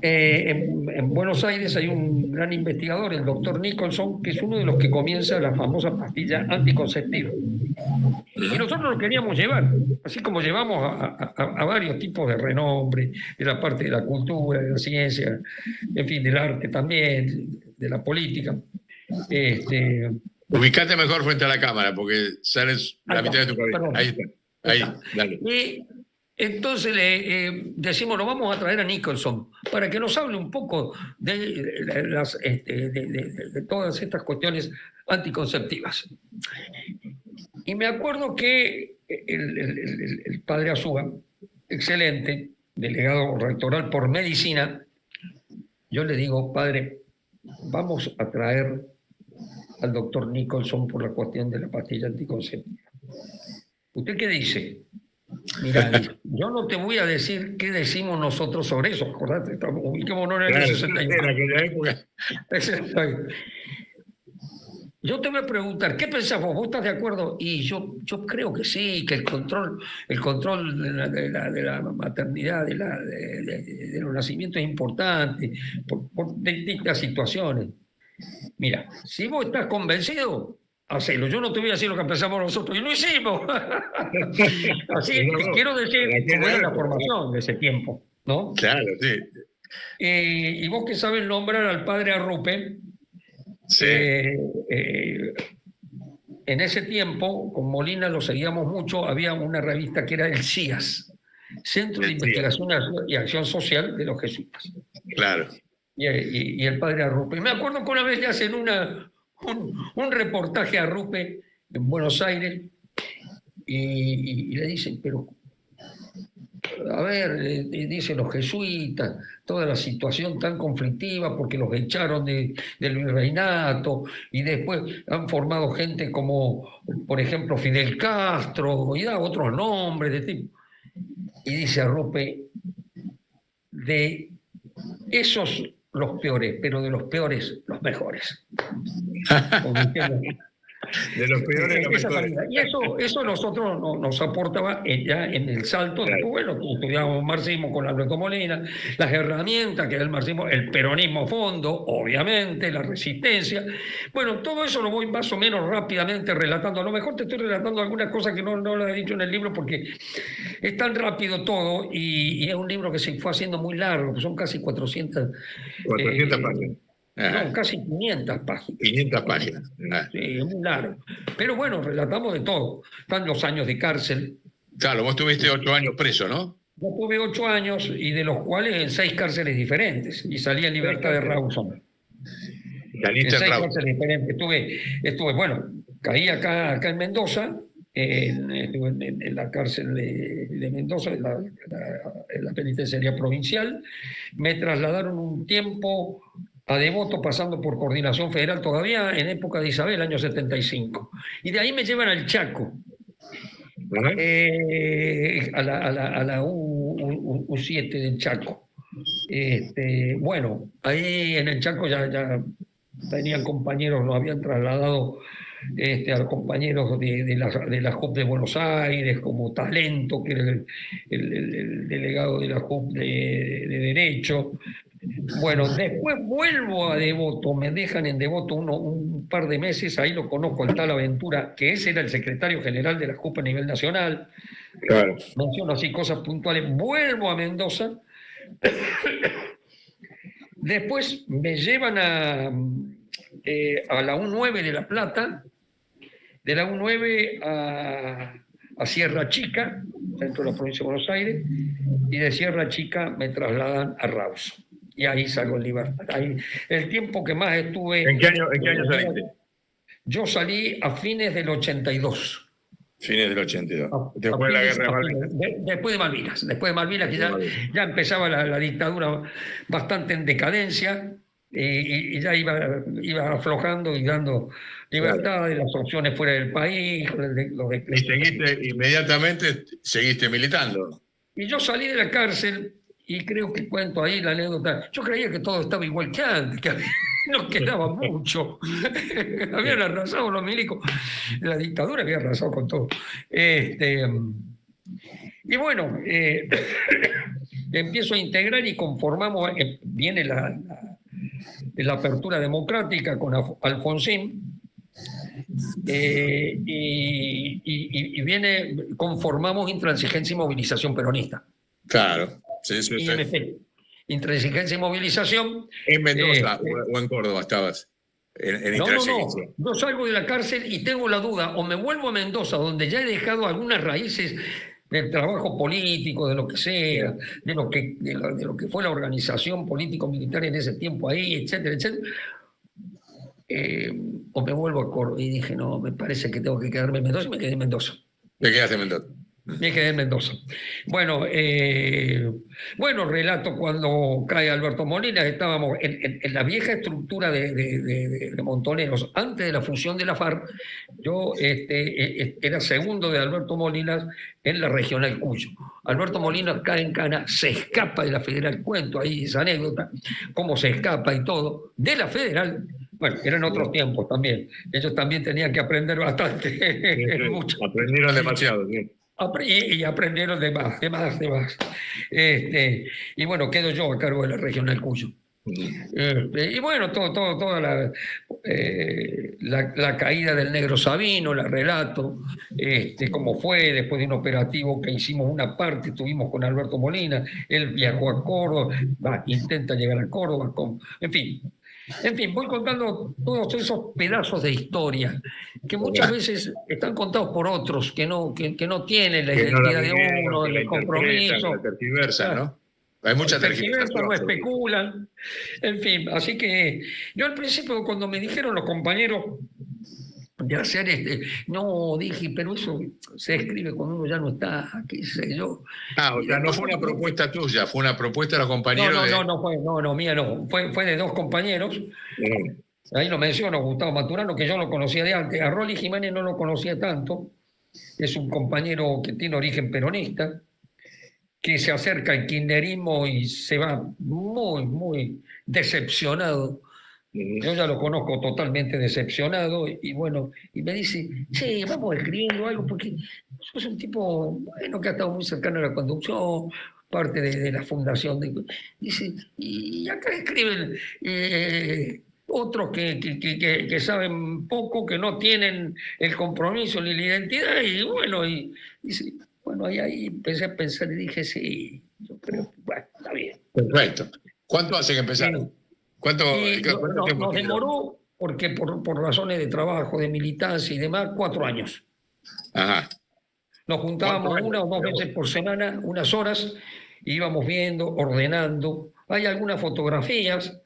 En Buenos Aires hay un gran investigador, el doctor Nicholson, que es uno de los que comienza la famosa pastilla anticonceptiva. Y nosotros lo queríamos llevar, así como llevamos a varios tipos de renombre, de la parte de la cultura, de la ciencia, en fin, del arte también, de la política. Ubicate mejor frente a la cámara, porque sales la mitad de tu cabeza. Perdón. Ahí está. Ahí, dale. Y entonces le decimos, lo vamos a traer a Nicholson para que nos hable un poco de todas estas cuestiones anticonceptivas. Y me acuerdo que el padre Azúa, excelente, delegado rectoral por medicina, yo le digo, padre, vamos a traer al doctor Nicholson por la cuestión de la pastilla anticonceptiva. ¿Usted qué dice? Mira, yo no te voy a decir qué decimos nosotros sobre eso, acordate, ubiquémonos en el año 61. En aquella época. Yo te voy a preguntar, ¿qué pensás vos? ¿Vos estás de acuerdo? Y yo creo que sí, que el control de la maternidad, de los nacimientos es importante, por distintas situaciones. Mira, si vos estás convencido, hacelo. Yo no te voy a decir lo que pensamos nosotros, y lo hicimos. Así que quiero decir cómo era la formación de ese tiempo, ¿no? Claro, sí. Y vos que sabes nombrar al padre Arrupe, Sí. En ese tiempo, con Molina lo seguíamos mucho, había una revista que era el CIAS, Centro de Investigación y Acción Social de los Jesuitas. Claro. Y el padre Arrupe. Y me acuerdo que una vez le hacen un reportaje a Arrupe en Buenos Aires y le dicen, pero a ver, dicen los jesuitas, toda la situación tan conflictiva porque los echaron del virreinato y después han formado gente como, por ejemplo, Fidel Castro y da otros nombres de tipo. Y dice Arrupe, de esos los peores, pero de los peores los mejores. De los peores los mejores. Y eso nosotros nos aportaba ya en el salto. Claro. Después, bueno, estudiábamos marxismo con Alberto Molina, las herramientas que era el marxismo, el peronismo fondo, obviamente, la resistencia. Bueno, todo eso lo voy más o menos rápidamente relatando. A lo mejor te estoy relatando algunas cosas que no lo he dicho en el libro porque es tan rápido todo y es un libro que se fue haciendo muy largo, son casi 400 páginas. No, casi 500 páginas. 500 páginas. Sí, es muy largo. Pero bueno, relatamos de todo. Están los años de cárcel. Claro, vos tuviste 8 años preso, ¿no? Yo tuve 8 años y de los cuales en 6 cárceles diferentes. Y salí en libertad de Rawson. Saliste En 6 en Rawson. cárceles diferentes. Estuve, bueno, caí acá en Mendoza, estuve en la cárcel de Mendoza, en la penitenciaría provincial. Me trasladaron un tiempo a Devoto, pasando por Coordinación Federal, todavía en época de Isabel, año 75. Y de ahí me llevan al Chaco, a la U7 del Chaco. Bueno, ahí en el Chaco ya tenían compañeros, nos habían trasladado a los compañeros de la JUP de Buenos Aires, como Talento, que era el delegado de la JUP de Derecho. Bueno, después vuelvo a Devoto, me dejan en Devoto un par de meses, ahí lo conozco al tal Aventura, que ese era el secretario general de la JUP a nivel nacional. Claro. Menciono así cosas puntuales. Vuelvo a Mendoza. Después me llevan a la U9 de La Plata, de la U9 a Sierra Chica, dentro de la provincia de Buenos Aires, y de Sierra Chica me trasladan a Rawson. Y ahí salgo en libertad. Ahí, el tiempo que más estuve... ¿En qué año saliste? Yo salí a fines del 82. Fines del 82. Después de la guerra de Malvinas. Después de Malvinas, que ya empezaba la dictadura bastante en decadencia, y ya iba aflojando y dando libertad de las opciones fuera del país. Y inmediatamente seguiste militando. Y yo salí de la cárcel y creo que cuento ahí la anécdota. Yo creía que todo estaba igual que antes, que no quedaba mucho. Habían arrasado los milicos. La dictadura había arrasado con todo. Y bueno, empiezo a integrar y conformamos, viene la apertura democrática con Alfonsín, y conformamos Intransigencia y Movilización Peronista. Claro, sí. IMP, Intransigencia y Movilización. ¿En Mendoza o en Córdoba estabas? En No. Intransigencia. Yo salgo de la cárcel y tengo la duda, o me vuelvo a Mendoza, donde ya he dejado algunas raíces del trabajo político, de lo que sea, de lo que fue la organización político-militar en ese tiempo ahí, etcétera, o me vuelvo a Córdoba. Y dije, no, me parece que tengo que quedarme en Mendoza, y me quedé en Mendoza. ¿Te quedaste en Mendoza? Me quedé en Mendoza. Bueno, relato cuando cae Alberto Molina. Estábamos en la vieja estructura de Montoneros, antes de la fusión de la FARC. Yo era segundo de Alberto Molina en la regional Cuyo. Alberto Molina cae en cana, se escapa de la federal. Cuento ahí esa anécdota, cómo se escapa y todo, de la federal. Bueno, eran otros tiempos también. Ellos también tenían que aprender bastante. Sí. Aprendieron demasiado, sí. Y aprendieron de más. Y bueno, quedo yo a cargo de la regional Cuyo. Y bueno, toda la caída del Negro Sabino, la relato, cómo fue después de un operativo que hicimos una parte, estuvimos con Alberto Molina, él viajó a Córdoba, intenta llegar a Córdoba, en fin, voy contando todos esos pedazos de historia que muchas veces están contados por otros que no tienen la identidad de uno, el compromiso. La tergiversan, ¿no? Hay mucha tergiversación. No especulan. En fin, así que yo al principio, cuando me dijeron los compañeros de hacer no dije, pero eso se escribe cuando uno ya no está, qué sé yo. O sea, no fue una propuesta tuya, fue una propuesta de los compañeros. Mía no, fue de dos compañeros. Ahí lo menciono, Gustavo Maturano, que yo lo conocía de antes. A Rolly Jiménez no lo conocía tanto. Es un compañero que tiene origen peronista, que se acerca al kirchnerismo y se va muy, muy decepcionado. Yo ya lo conozco totalmente decepcionado, y bueno, y me dice, che, vamos escribiendo algo, porque sos un tipo, bueno, que ha estado muy cercano a la conducción, parte de la fundación. Dice, y acá escriben otros que saben poco, que no tienen el compromiso ni la identidad, y bueno, y dice, bueno, ahí empecé a pensar y dije, sí, yo creo que, bueno, está bien. Perfecto. ¿Cuánto hace que empezaron? ¿Cuánto tiempo? Nos demoró, porque por razones de trabajo, de militancia y demás, 4 años. Ajá. Nos juntábamos 1 o 2 veces por semana, unas horas, y íbamos viendo, ordenando. Hay algunas fotografías,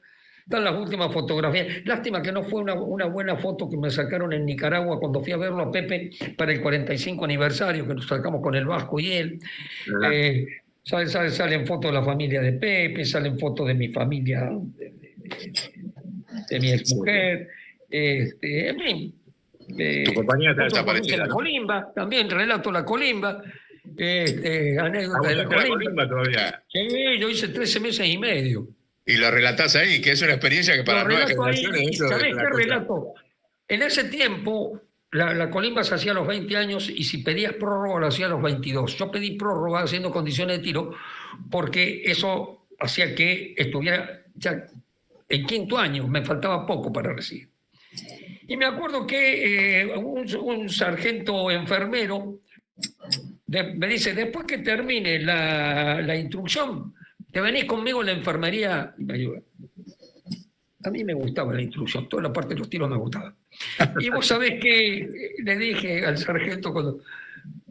están las últimas fotografías. Lástima que no fue una buena foto que me sacaron en Nicaragua cuando fui a verlo a Pepe para el 45 aniversario, que nos sacamos con el Vasco y él. Salen fotos de la familia de Pepe, salen fotos de mi familia, de mi exmujer, en fin. Tu compañía está desaparecida. La Colimba, también relato la Colimba, anécdota de la Colimba todavía. Sí, yo hice 13 meses y medio. Y lo relatás ahí, que es una experiencia que para nuevas generaciones... ¿Sabés qué relato? En ese tiempo, la Colimba se hacía a los 20 años, y si pedías prórroga lo hacía a los 22. Yo pedí prórroga haciendo condiciones de tiro, porque eso hacía que estuviera ya en 5º año, me faltaba poco para recibir. Y me acuerdo que un sargento enfermero me dice, después que termine la instrucción, te venís conmigo en la enfermería y me ayuda. A mí me gustaba la instrucción, toda la parte de los tiros me gustaba. Y vos sabés que le dije al sargento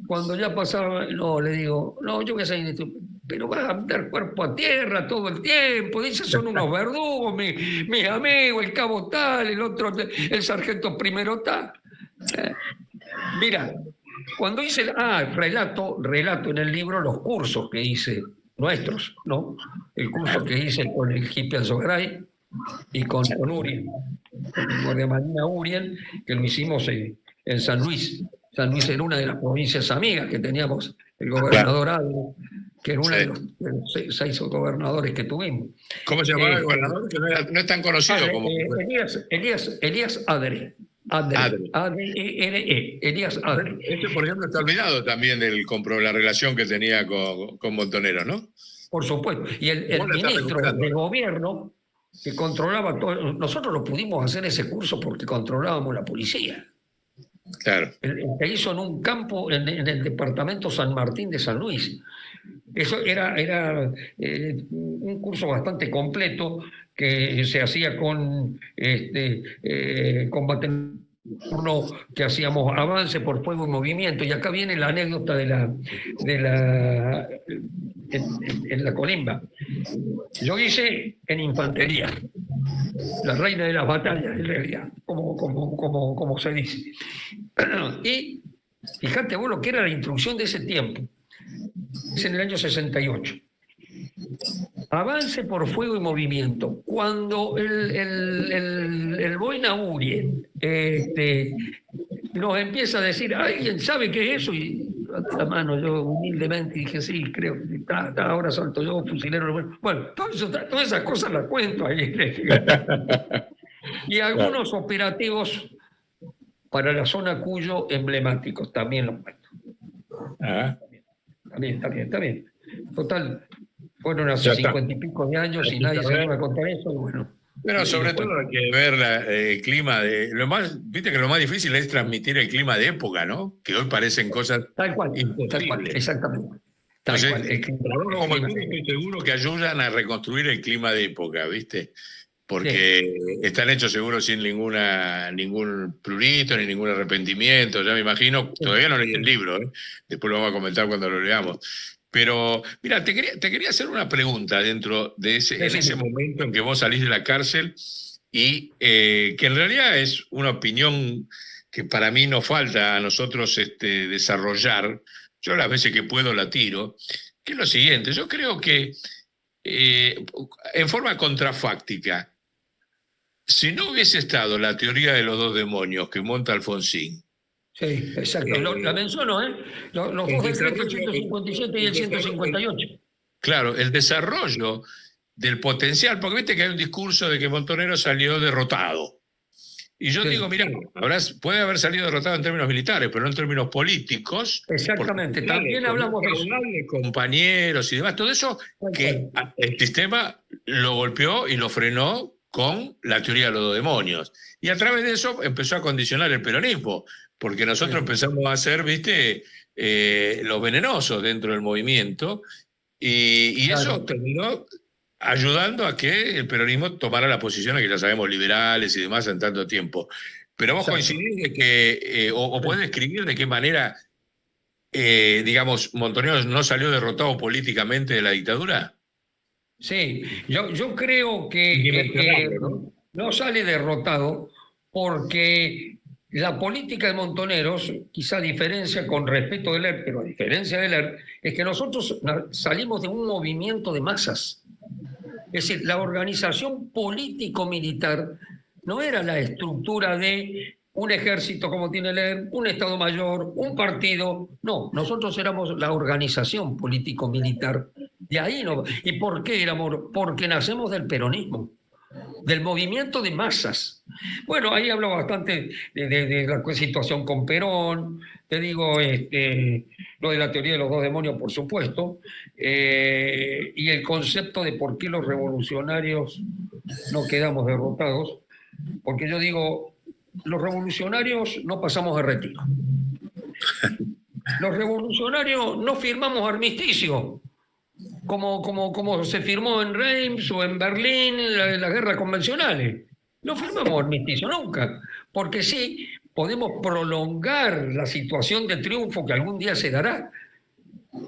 cuando ya pasaba, le digo, yo voy a ser pero vas a dar cuerpo a tierra todo el tiempo, dice, son unos verdugos, mis amigos, el cabo tal, el otro, el sargento primero tal. Mira, cuando hice, relato en el libro los cursos que hice, nuestros, ¿no? El curso que hice con el hippie Alzogray y con Urien, con el guardia marina Urien, que lo hicimos en San Luis. San Luis era una de las provincias amigas que teníamos, el gobernador Álvaro. que era uno de los 6 gobernadores que tuvimos. ¿Cómo se llamaba el gobernador? Que no es tan conocido como... Elías Adre. A-D-E-R-E. Elías Adre. Este, por ejemplo, está olvidado también la relación que tenía con Montonero, ¿no? Por supuesto. Y el ministro de gobierno que controlaba todo. Nosotros lo pudimos hacer ese curso porque controlábamos la policía. Claro. El que hizo en un campo en el departamento San Martín de San Luis. Eso era un curso bastante completo que se hacía con combate nocturno, que hacíamos avance por fuego y movimiento. Y acá viene la anécdota en la colimba. Yo hice en infantería, la reina de las batallas, en realidad, como se dice. Y fíjate vos lo que era la instrucción de ese tiempo. Es en el año 68. Avance por fuego y movimiento. Cuando el Boina Urie nos empieza a decir, ¿alguien sabe qué es eso? Y la mano, yo humildemente dije, sí, creo, ahora salto yo, fusilero. Bueno, todas esas cosas las cuento ahí. Y algunos operativos para la zona Cuyo emblemáticos también los cuento. Está bien. Total, fueron hace 50 y pico de años y nadie se iba a contar eso. Y bueno. Pero sobre todo hay que ver el clima viste que lo más difícil es transmitir el clima de época, ¿no? Que hoy parecen cosas tal cual, imposibles. Exactamente. Como el estoy seguro que ayudan a reconstruir el clima de época, ¿viste? Porque están hechos seguro sin ningún prurito ni ningún arrepentimiento, ya me imagino. Todavía no leí el libro, después lo vamos a comentar cuando lo leamos. Pero, mira, te quería hacer una pregunta dentro de ese momento en que vos salís de la cárcel y que en realidad es una opinión que para mí nos falta a nosotros desarrollar. Yo las veces que puedo la tiro, que es lo siguiente. Yo creo que en forma contrafáctica, si no hubiese estado la teoría de los 2 demonios que monta Alfonsín. Sí, exacto. La menciono, los 2 decretos, el 157 y el 158. Claro, el desarrollo del potencial, porque viste que hay un discurso de que Montonero salió derrotado. Y yo digo, mira, puede haber salido derrotado en términos militares, pero no en términos políticos. Exactamente, también hablamos de eso. Compañeros y demás, todo eso que el sistema lo golpeó y lo frenó con la teoría de los 2 demonios. Y a través de eso empezó a condicionar el peronismo, porque nosotros empezamos a ser, viste, los venenosos dentro del movimiento, y eso terminó ayudando a que el peronismo tomara las posiciones que ya sabemos liberales y demás en tanto tiempo. Pero vos coincidís de que, o podés describir de qué manera, digamos, Montonero no salió derrotado políticamente de la dictadura. Sí, yo creo que no sale derrotado porque la política de Montoneros, quizá diferencia con respecto de Ler, pero a diferencia de Ler, es que nosotros salimos de un movimiento de masas. Es decir, la organización político-militar no era la estructura de un ejército como tiene Ler, un Estado Mayor, un partido. No, nosotros éramos la organización político-militar. De ahí no. ¿Y por qué éramos? Porque nacemos del peronismo, del movimiento de masas. Bueno, ahí hablo bastante de la situación con Perón, te digo lo de la teoría de los 2 demonios, por supuesto, y el concepto de por qué los revolucionarios no quedamos derrotados, porque yo digo, los revolucionarios no pasamos de retiro. Los revolucionarios no firmamos armisticio, como se firmó en Reims o en Berlín en las guerras convencionales. No firmamos armisticio nunca, porque sí podemos prolongar la situación de triunfo que algún día se dará.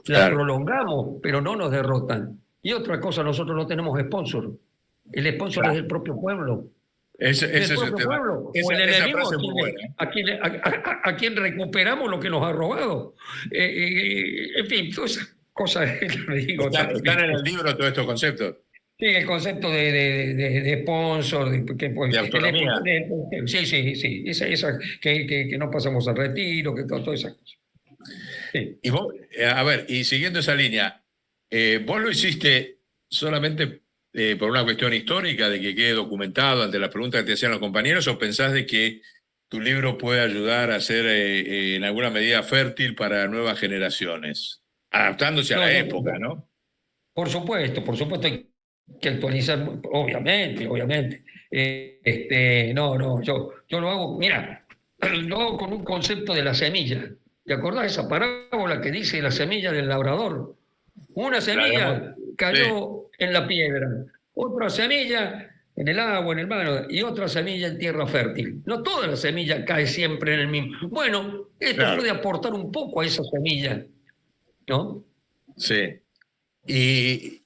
La prolongamos, pero no nos derrotan. Y otra cosa, nosotros no tenemos sponsor. El sponsor es el propio pueblo. Ese es el propio tema. pueblo. O el enemigo a quien recuperamos lo que nos ha robado. En fin, todas esas cosas que le digo. Están en el libro todos estos conceptos. Sí, el concepto de sponsor, de autonomía. Sí, esa que no pasamos al retiro, que todas esas cosas. Sí. Y vos, a ver, y siguiendo esa línea, ¿Vos lo hiciste solamente por una cuestión histórica, de que quede documentado ante las preguntas que te hacían los compañeros, o pensás de que tu libro puede ayudar a ser en alguna medida fértil para nuevas generaciones, adaptándose a la época, ¿no? Por supuesto hay que actualizar, obviamente. Yo lo hago, mira, lo hago con un concepto de la semilla. ¿Te acordás de esa parábola que dice la semilla del labrador? Una semilla cayó en la piedra, otra semilla en el agua, en el mar, y otra semilla en tierra fértil. No toda la semilla cae siempre en el mismo. Bueno, esto puede aportar un poco a esa semilla, ¿no? Sí. Y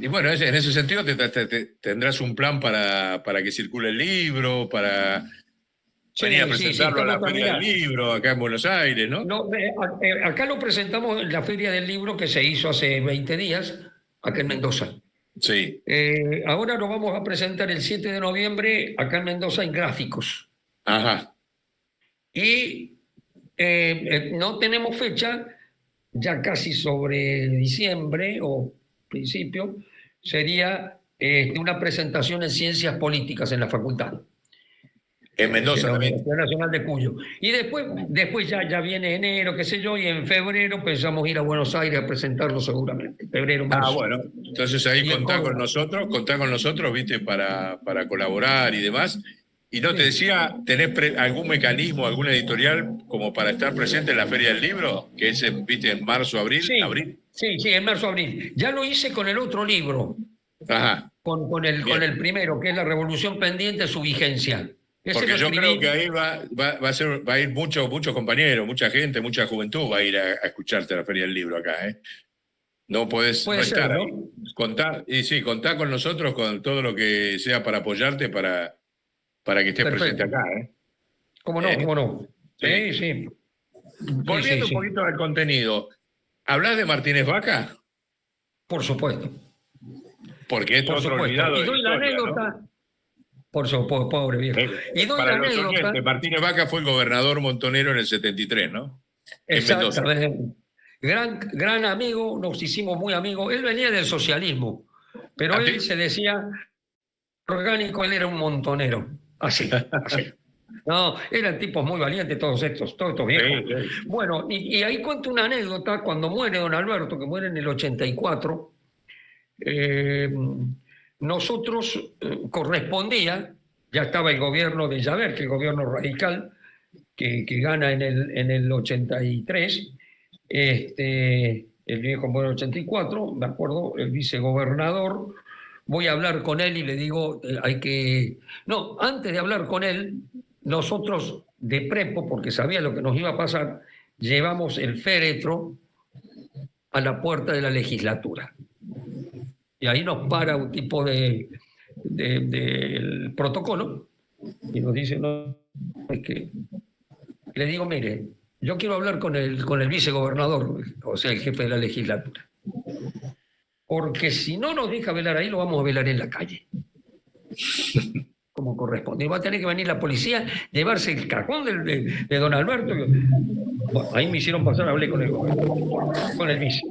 bueno, en ese sentido tendrás un plan para que circule el libro, para venir a presentarlo a la Feria del Libro acá en Buenos Aires, ¿no? Acá lo presentamos en la Feria del Libro que se hizo hace 20 días, acá en Mendoza. Sí. Ahora lo vamos a presentar el 7 de noviembre acá en Mendoza en Gráficos. Ajá. Y no tenemos fecha, ya casi sobre diciembre o principio, sería una presentación en Ciencias Políticas en la facultad. En Mendoza en la también. Universidad Nacional de Cuyo. Y después ya viene enero, qué sé yo, y en febrero pensamos ir a Buenos Aires a presentarlo seguramente. Febrero, marzo. Bueno, entonces ahí contá con nosotros, viste, para colaborar y demás. Y no te decía, ¿tenés algún mecanismo, alguna editorial como para estar presente en la Feria del Libro? Que es, viste, en marzo, abril. Sí, en marzo, abril. Ya lo hice con el otro libro. Ajá. Con el primero, que es La Revolución Pendiente, su vigencia. Porque yo creo que ahí va a ir muchos compañeros, mucha gente, mucha juventud va a ir a escucharte a la Feria del Libro acá, ¿eh? No podés no estar ahí. Contá con nosotros, con todo lo que sea para apoyarte, para que estés presente acá, ¿eh? ¿Cómo no? Sí. Volviendo un poquito al contenido, ¿hablás de Martínez Vaca? Por supuesto. Porque es otro olvidado. Y doy la anécdota. ¿No? Por supuesto, pobre viejo. Y doy para la anécdota. Oyentes, Martínez Vaca fue el gobernador montonero en el 73, ¿no? Exactamente. Gran amigo, nos hicimos muy amigos. Él venía del socialismo, pero él se decía orgánico, él era un montonero. Así. No, eran tipos muy valientes todos estos viejos. Sí. Bueno, y ahí cuento una anécdota. Cuando muere don Alberto, que muere en el 84, nosotros correspondía, ya estaba el gobierno de Javert, que es el gobierno radical, que gana en el 83, el viejo muere en el 84, me acuerdo, el vicegobernador, voy a hablar con él y le digo, No, antes de hablar con él, nosotros de prepo, porque sabía lo que nos iba a pasar, llevamos el féretro a la puerta de la legislatura. Y ahí nos para un tipo del protocolo y nos dice, no, es que... Le digo, mire, yo quiero hablar con el vicegobernador, o sea, el jefe de la legislatura. Porque si no nos deja velar ahí, lo vamos a velar en la calle. Como corresponde. Y va a tener que venir la policía, llevarse el cajón de don Alberto. Bueno, ahí me hicieron pasar, hablé con el vice.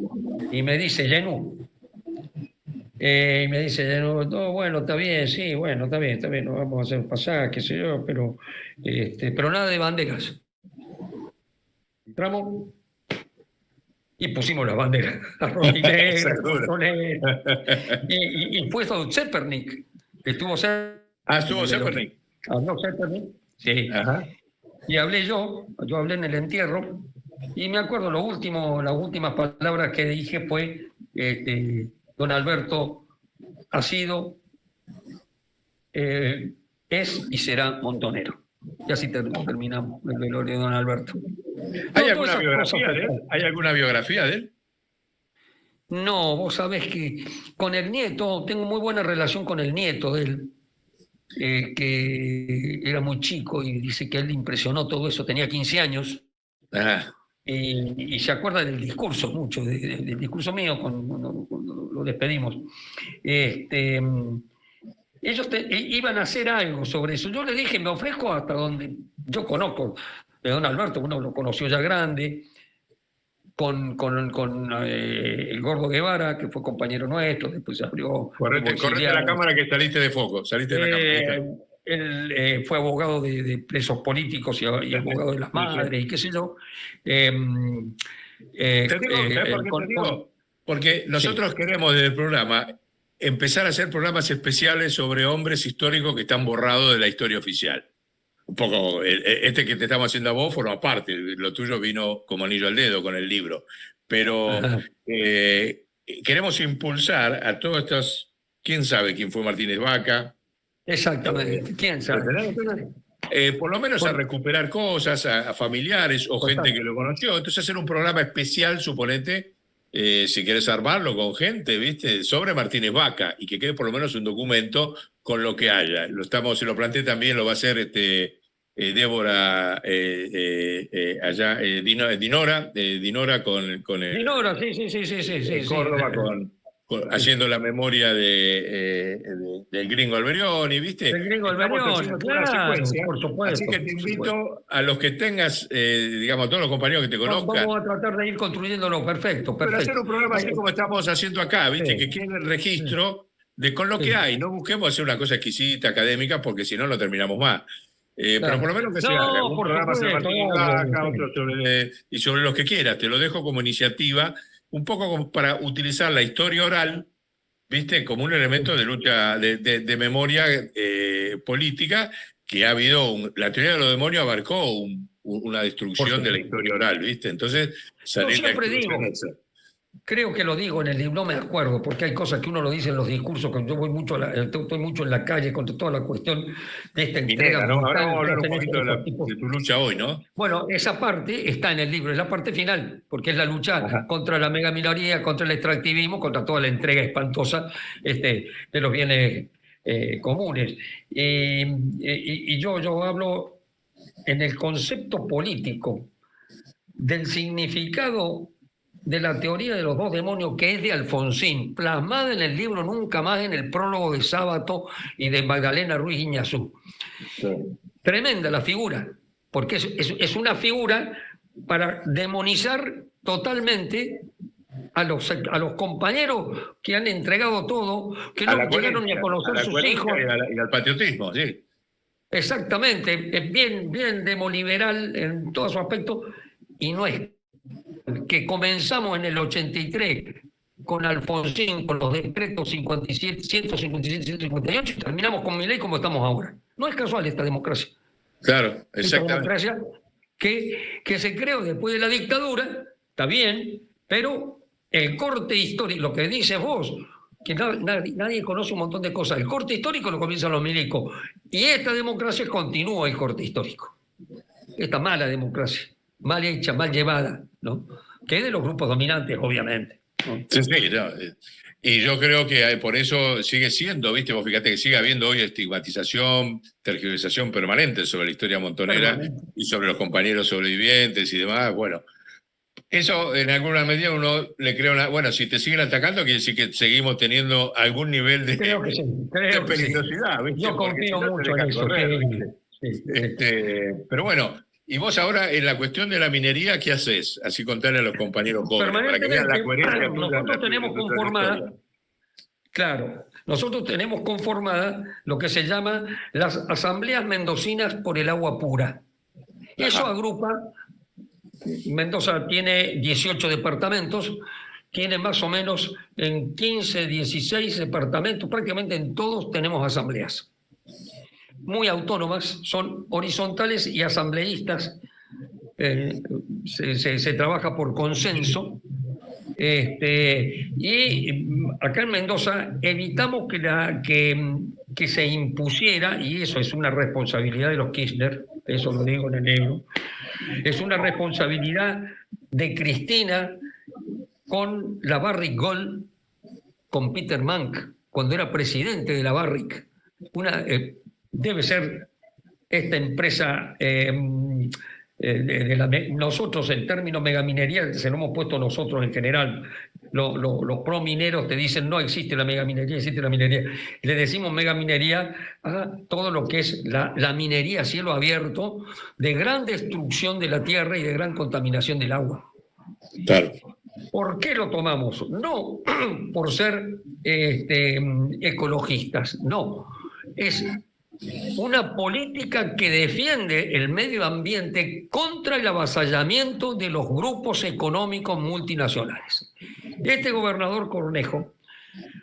Y me dice, Yenú. No, bueno, está bien, sí, bueno, está bien, nos vamos a hacer pasar, qué sé yo, pero nada de banderas. Entramos y pusimos las banderas, y fue Zepernik, que estuvo cerca. ¿Estuvo Zepernik? Habló Zepernik, sí. Ajá. Y yo hablé en el entierro, y me acuerdo las últimas palabras que dije fue, don Alberto ha sido, es y será montonero. Y así terminamos el velorio de don Alberto. ¿Hay alguna biografía de él? ¿Hay alguna biografía de él? No, vos sabés que con el nieto, tengo muy buena relación con el nieto de él, que era muy chico y dice que a él le impresionó todo eso, tenía 15 años. Ajá. Y se acuerda del discurso mucho, del discurso mío cuando lo despedimos. Ellos iban a hacer algo sobre eso. Yo le dije, me ofrezco hasta donde yo conozco de don Alberto, uno lo conoció ya grande, con el Gordo Guevara, que fue compañero nuestro, después se abrió. Correte la cámara que saliste de foco. Saliste de la cámara. Él fue abogado de presos políticos y abogado de las madres y qué sé yo. ¿Te digo, ¿sabes por qué te digo? Porque nosotros queremos desde el programa empezar a hacer programas especiales sobre hombres históricos que están borrados de la historia oficial. Un poco, este que te estamos haciendo a vos forma parte, lo tuyo vino como anillo al dedo con el libro. Pero queremos impulsar a todos estos, ¿quién sabe quién fue Martínez Vaca? Exactamente, ¿quién sabe? Por lo menos a recuperar cosas, a familiares o gente que lo conoció. Entonces hacer un programa especial, suponete, si querés armarlo con gente, ¿viste? Sobre Martínez Vaca y que quede por lo menos un documento con lo que haya. Se lo planteé también, lo va a hacer Débora allá, Dinora con Dinora, sí. Córdoba haciendo la memoria del Gringo Alberioni, ¿viste? El Gringo Alberioni, claro, por supuesto. Así que te invito a los que tengas, digamos, a todos los compañeros que te conozcan. Vamos a tratar de ir construyéndolo, perfecto. Pero hacer un programa así como estamos haciendo acá, ¿viste? Sí. Que quede el registro con lo que hay. No busquemos hacer una cosa exquisita, académica, porque si no, no terminamos más. Pero por lo menos que se haga un programa sobre Martín Vaca, otro sobre los que quieras. Te lo dejo como iniciativa, un poco como para utilizar la historia oral, ¿viste? Como un elemento de lucha, de memoria política, que ha habido, la teoría de los demonios abarcó una destrucción de la historia oral, ¿viste? Entonces, yo siempre digo, creo que lo digo en el libro, no me acuerdo, porque hay cosas que uno lo dice en los discursos, que yo estoy mucho en la calle contra toda la cuestión de esta entrega. ¿No? Ahora vamos a hablar un poquito de tu lucha hoy, ¿no? Bueno, esa parte está en el libro, es la parte final, porque es la lucha contra la megaminoría, contra el extractivismo, contra toda la entrega espantosa de los bienes comunes. Y yo hablo en el concepto político del significado de la teoría de los dos demonios, que es de Alfonsín, plasmada en el libro Nunca Más, en el prólogo de Sábato y de Magdalena Ruiz Iñazú. Sí. Tremenda la figura, porque es una figura para demonizar totalmente a los compañeros que han entregado todo, que no llegaron ni a conocer a sus hijos. Y al patriotismo, sí. Exactamente, es bien demoliberal en todo su aspecto, y no es que comenzamos en el 83 con Alfonsín, con los decretos 157, 158, y terminamos con Milei como estamos ahora. No es casual esta democracia. Claro, exactamente. Esta democracia que se creó después de la dictadura, está bien, pero el corte histórico, lo que dices vos, que nadie conoce un montón de cosas, el corte histórico lo comienzan los milicos, y esta democracia continúa el corte histórico. Esta mala democracia, mal hecha, mal llevada, ¿no? Que es de los grupos dominantes, obviamente, ¿no? Sí, no. Y yo creo que por eso sigue siendo, ¿viste? Vos fíjate que sigue habiendo hoy estigmatización, tergiversación permanente sobre la historia montonera y sobre los compañeros sobrevivientes y demás. Bueno, eso en alguna medida uno le crea bueno, si te siguen atacando quiere decir que seguimos teniendo algún nivel de, creo que sí, de peligrosidad, sí. ¿Viste? Yo confío mucho en eso. Pero bueno, y vos ahora en la cuestión de la minería, ¿qué haces? Así contarle a los compañeros jóvenes para que vean la coherencia. Nosotros tenemos conformada, claro, nosotros tenemos conformada lo que se llama las asambleas mendocinas por el agua pura. Eso agrupa, Mendoza tiene 18 departamentos, tiene más o menos en 15, 16 departamentos, prácticamente en todos tenemos asambleas. Muy autónomas, son horizontales y asambleístas, se trabaja por consenso, y acá en Mendoza evitamos que se impusiera, y eso es una responsabilidad de los Kirchner, eso lo digo en el libro, es una responsabilidad de Cristina con la Barrick Gold, con Peter Mank, cuando era presidente de la Barrick. Debe ser esta empresa nosotros, el término megaminería se lo hemos puesto nosotros en general. Los promineros te dicen no existe la megaminería, existe la minería. Le decimos megaminería a todo lo que es la minería a cielo abierto, de gran destrucción de la tierra y de gran contaminación del agua. Claro. ¿Por qué lo tomamos? No por ser ecologistas, no. Es una política que defiende el medio ambiente contra el avasallamiento de los grupos económicos multinacionales. Este gobernador Cornejo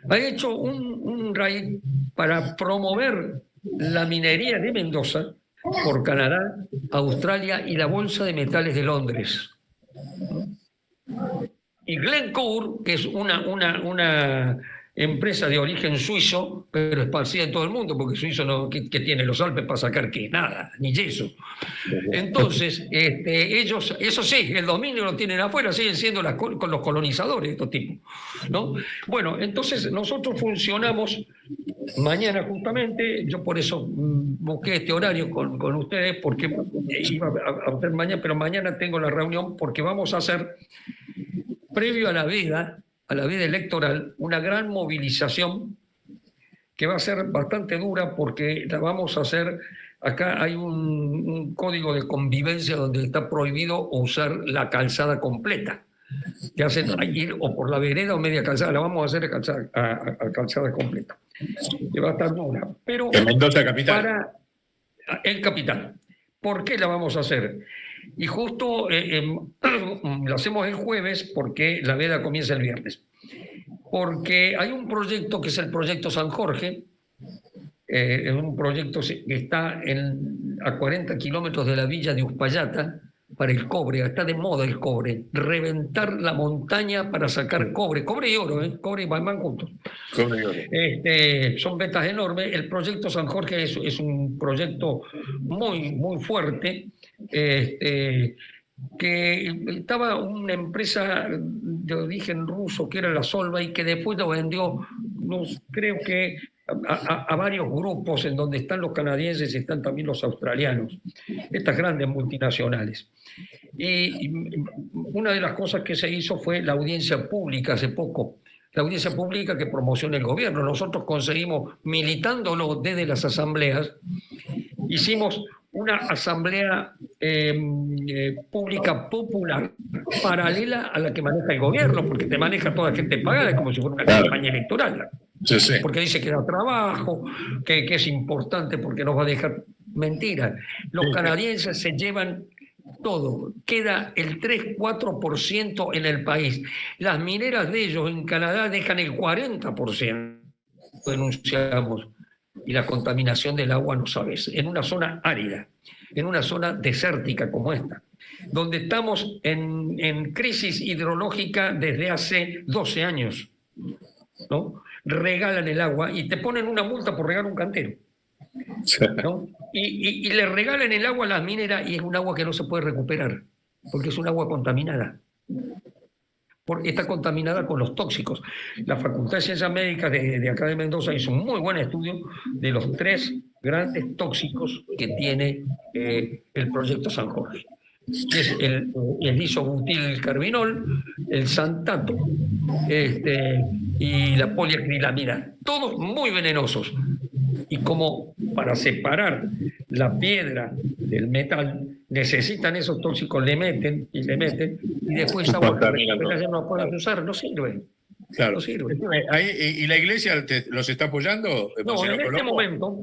ha hecho un raid para promover la minería de Mendoza por Canadá, Australia y la Bolsa de Metales de Londres. Y Glencore, que es una empresa de origen suizo, pero esparcida en todo el mundo, porque suizo no, que tiene los Alpes para sacar que nada, ni yeso. Entonces, ellos, eso sí, el dominio lo tienen afuera, siguen siendo con los colonizadores, estos tipos, ¿no? Bueno, entonces nosotros funcionamos mañana justamente, yo por eso busqué este horario con ustedes, porque iba a hacer mañana, pero mañana tengo la reunión porque vamos a hacer, previo a la veda electoral, una gran movilización que va a ser bastante dura porque la vamos a hacer. Acá hay un código de convivencia donde está prohibido usar la calzada completa. Te hacen ir o por la vereda o media calzada. La vamos a hacer a calzada completa. Que va a estar dura. Pero en Mendoza capital. Para el capital. ¿Por qué la vamos a hacer? Y justo lo hacemos el jueves porque la veda comienza el viernes. Porque hay un proyecto que es el proyecto San Jorge, es un proyecto que está a 40 kilómetros de la villa de Uspallata para el cobre, está de moda el cobre, reventar la montaña para sacar cobre y oro, cobre y van juntos. Cobre y oro. Son vetas enormes. El proyecto San Jorge es un proyecto muy, muy fuerte, que estaba una empresa de origen ruso que era la Solvay, que después lo vendió, creo que a varios grupos en donde están los canadienses y están también los australianos, estas grandes multinacionales. Y una de las cosas que se hizo fue la audiencia pública hace poco, la audiencia pública que promociona el gobierno. Nosotros conseguimos, militándolo desde las asambleas, hicimos una asamblea pública popular paralela a la que maneja el gobierno, porque te maneja toda gente pagada, como si fuera una campaña electoral. Sí, sí. Porque dice que da trabajo, que es importante porque nos va a dejar. Mentira. Los canadienses se llevan todo. Queda el 3-4% en el país. Las mineras de ellos en Canadá dejan el 40%. Denunciamos. Y la contaminación del agua, no sabes, en una zona árida, en una zona desértica como esta, donde estamos en crisis hidrológica desde hace 12 años, ¿no? Regalan el agua y te ponen una multa por regar un cantero, ¿no? Y le regalan el agua a las mineras y es un agua que no se puede recuperar, porque es un agua contaminada. Está contaminada con los tóxicos. La Facultad de Ciencias Médicas de acá de Mendoza hizo un muy buen estudio de los 3 grandes tóxicos que tiene el proyecto San Jorge. Es el isobutilcarbinol, el santato y la poliacrilamida. Todos muy venenosos. Y como para separar la piedra del metal necesitan esos tóxicos, le meten y después esa agua que ya no pueden usar, no sirve. Claro. No sirve. ¿Y la iglesia los está apoyando? No, en este momento,